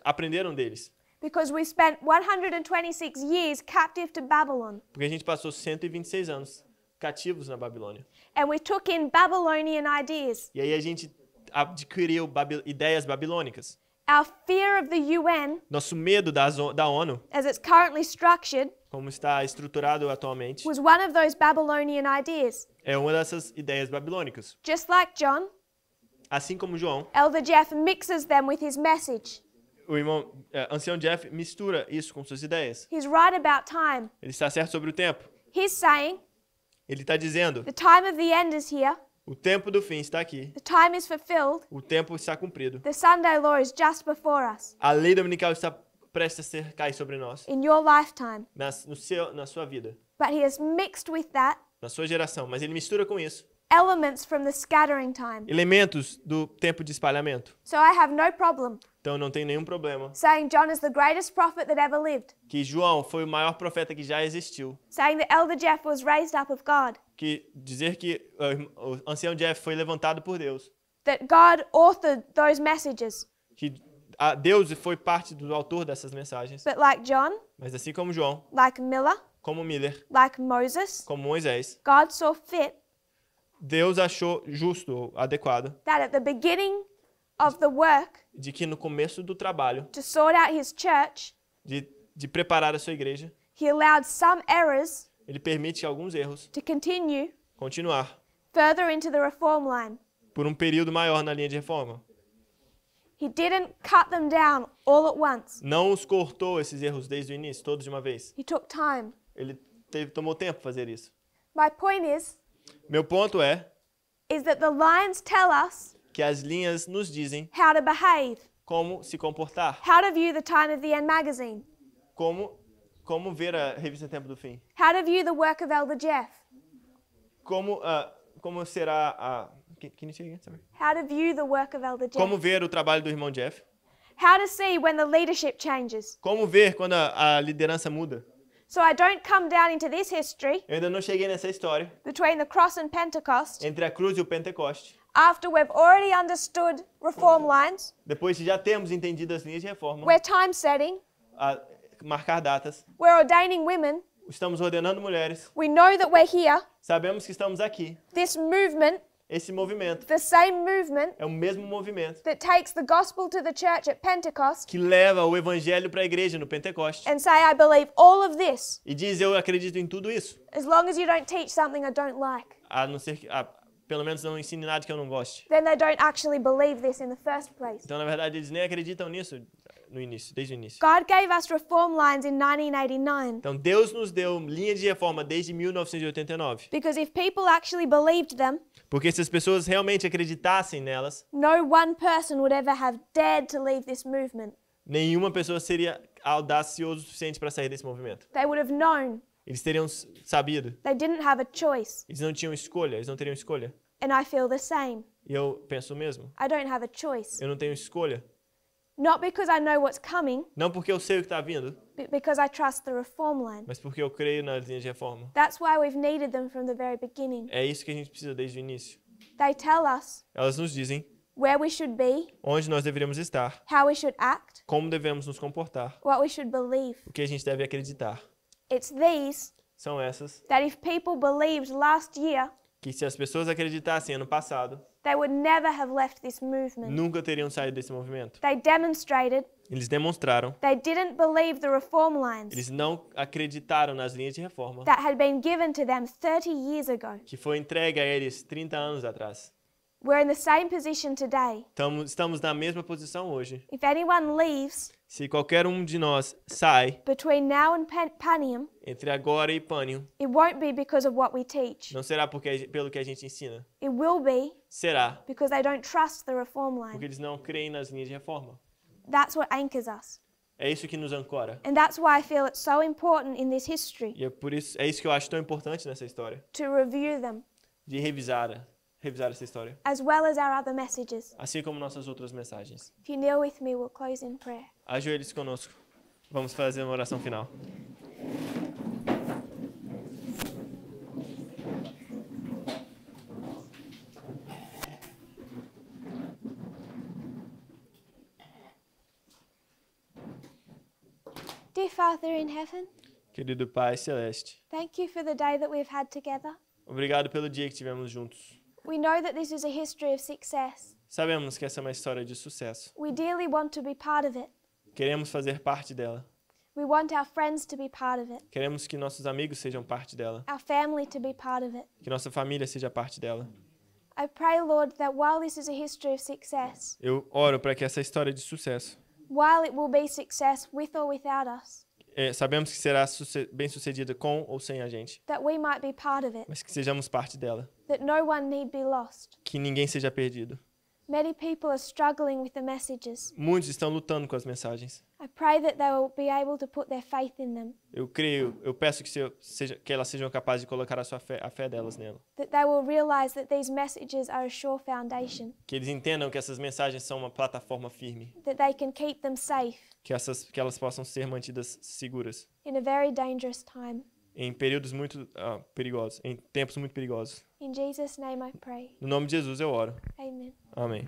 A: aprenderam deles,
B: because we spent 126 years captive to Babylon,
A: porque a gente passou 126 anos cativos na Babilônia.
B: and we took in Babylonian ideas.
A: E aí a gente adquiriu ideias babilônicas.
B: Our fear of the UN,
A: Nosso medo da ONU,
B: as it's currently structured,
A: como está estruturado atualmente,
B: was one of those Babylonian ideas.
A: é uma dessas ideias babilônicas.
B: Just like John,
A: Assim como João,
B: Elder Jeff mixes them with his message.
A: o irmão ancião Jeff mistura isso com suas ideias.
B: He's right about time.
A: Ele está certo sobre o tempo.
B: He's saying,
A: Ele está dizendo,
B: the time of the end is here,
A: o tempo do fim está aqui.
B: the time is fulfilled,
A: O tempo está cumprido.
B: the Sunday law is just before us,
A: A lei dominical está prestes a cair sobre nós.
B: in your lifetime.
A: Na sua vida,
B: But he has mixed with that
A: na sua geração. Mas ele mistura com isso
B: elements from the scattering time.
A: elementos do tempo de espalhamento.
B: So I have no problem
A: Então não tem nenhum problema
B: saying John is the greatest prophet that ever lived,
A: que João foi o maior profeta que já existiu.
B: saying that Elder Jeff was raised up of God,
A: Que dizer que o ancião Jeff foi levantado por Deus.
B: that God authored those messages.
A: Que Deus foi parte do autor dessas mensagens.
B: But like John,
A: Mas assim como João,
B: like Miller,
A: como Miller,
B: like Moses,
A: como Moisés,
B: God saw fit
A: Deus achou justo ou adequado
B: that at the beginning of the work
A: de que no começo do trabalho,
B: to sort out his church,
A: de preparar a sua igreja,
B: he allowed some errors
A: ele permite alguns erros
B: to continue
A: continuar
B: further into the reform line.
A: por um período maior na linha de reforma.
B: He didn't cut them down all at once.
A: Não os cortou esses erros desde o início, todos de uma vez.
B: He took time.
A: Ele tomou tempo para fazer isso.
B: My point
A: Meu ponto
B: is that the lines tell us
A: que as linhas nos dizem
B: how to behave,
A: como se comportar,
B: how to view the Time of the End magazine,
A: como ver a revista Tempo do Fim,
B: how to view the work of Elder Jeff,
A: como será a can you say again? Sorry.
B: how to view the work of Elder Jeff,
A: Como ver o trabalho do irmão Jeff,
B: how to see when the leadership changes.
A: como ver quando a liderança muda.
B: So I don't come down into this history
A: Eu ainda não cheguei nessa história
B: between the cross and Pentecost
A: entre a cruz e o Pentecoste.
B: after we've already understood reform lines,
A: Depois de já termos entendido as linhas de reforma,
B: we're time setting,
A: marcar datas,
B: we're ordaining women,
A: estamos ordenando mulheres,
B: we know that we're here,
A: sabemos que estamos aqui.
B: this movement
A: esse movimento.
B: The same movement
A: É o mesmo movimento
B: that takes the gospel to the church at Pentecost
A: que leva o evangelho para a igreja no Pentecoste
B: and say, I believe all of this,
A: e diz, eu acredito em tudo isso.
B: as long as you don't teach something I don't like.
A: A não ser que, pelo menos não ensine nada que eu não goste.
B: Then they don't actually believe this in the first place.
A: Então, na verdade, eles nem acreditam nisso no início, desde o início.
B: God gave us reform lines in 1989
A: Então, Deus nos deu linha de reforma desde 1989.
B: because if people actually believed them,
A: Porque se as pessoas realmente acreditassem nelas,
B: no one person would ever have dared to leave this movement.
A: nenhuma pessoa seria audacioso o suficiente para sair desse movimento.
B: They would have known
A: Eles teriam sabido.
B: they didn't have a choice.
A: Eles não tinham escolha, eles não teriam escolha.
B: And I feel the same.
A: E eu penso o mesmo.
B: I don't have a choice.
A: Eu não tenho escolha.
B: Not because I know what's coming,
A: Não porque eu sei o que está vindo,
B: but because I trust the reform line.
A: mas porque eu creio nas linhas de reforma.
B: That's why we've needed them from the very beginning.
A: É isso que a gente precisa desde o início.
B: They tell us
A: Elas nos dizem
B: where we should be,
A: onde nós deveríamos estar,
B: how we should act,
A: como devemos nos comportar,
B: what we should believe.
A: o que a gente deve acreditar.
B: It's these
A: São essas
B: that if people believed last year,
A: que, se as pessoas acreditassem ano passado,
B: they would never have left this movement.
A: nunca teriam saído desse movimento.
B: They demonstrated
A: Eles demonstraram,
B: they didn't believe the reform lines
A: eles não acreditaram nas linhas de reforma
B: that had been given to them 30 years ago.
A: que foi entregue a eles 30 anos atrás.
B: We're in the same position today.
A: Estamos na mesma posição hoje.
B: If anyone leaves
A: Se qualquer um de nós sai
B: between now and Panium,
A: entre agora e Pânium,
B: it won't be because of what we teach.
A: não será pelo que a gente ensina.
B: It will be
A: Será
B: because they don't trust the reform
A: porque
B: line.
A: eles não creem nas linhas de reforma.
B: That's what anchors us.
A: É isso que nos ancora.
B: And that's why I feel it's so important in this history
A: E é isso que eu acho tão importante nessa história,
B: to review them,
A: de revisar essa história,
B: as well as our other messages.
A: assim como nossas outras mensagens.
B: If you kneel with me, we'll close in prayer.
A: Ajoelhe-se conosco. Vamos fazer uma oração final.
B: Dear Father in heaven,
A: Querido Pai Celeste,
B: thank you for the day that we've had together.
A: obrigado pelo dia que tivemos juntos.
B: We know that this is a history of success.
A: Sabemos que essa é uma história de sucesso.
B: We dearly want to be part of it.
A: Queremos fazer parte dela.
B: We want our friends to be part of it,
A: Queremos que nossos amigos sejam parte dela.
B: our family to be part of it.
A: Que nossa família seja parte dela.
B: I pray, Lord, that while this is a history of success,
A: Eu oro para que essa história de sucesso,
B: while it will be success with or without us,
A: sabemos que será bem sucedida com ou sem a gente,
B: that we might be part of it,
A: mas que sejamos parte dela.
B: that no one need be lost.
A: Que ninguém seja perdido.
B: Many people are struggling with the messages.
A: Muitos estão lutando com as mensagens.
B: I pray that they will be able to put their faith in them,
A: Eu peço que elas sejam capazes de colocar a fé delas nela.
B: that they will realize that these messages are a sure foundation,
A: Que eles entendam que essas mensagens são uma plataforma firme.
B: that they can keep them safe
A: Que elas possam ser mantidas seguras
B: in a very dangerous time.
A: em períodos muito perigosos, em tempos muito perigosos.
B: In Jesus' name I pray.
A: No nome de Jesus eu oro.
B: Amen.
A: Amém.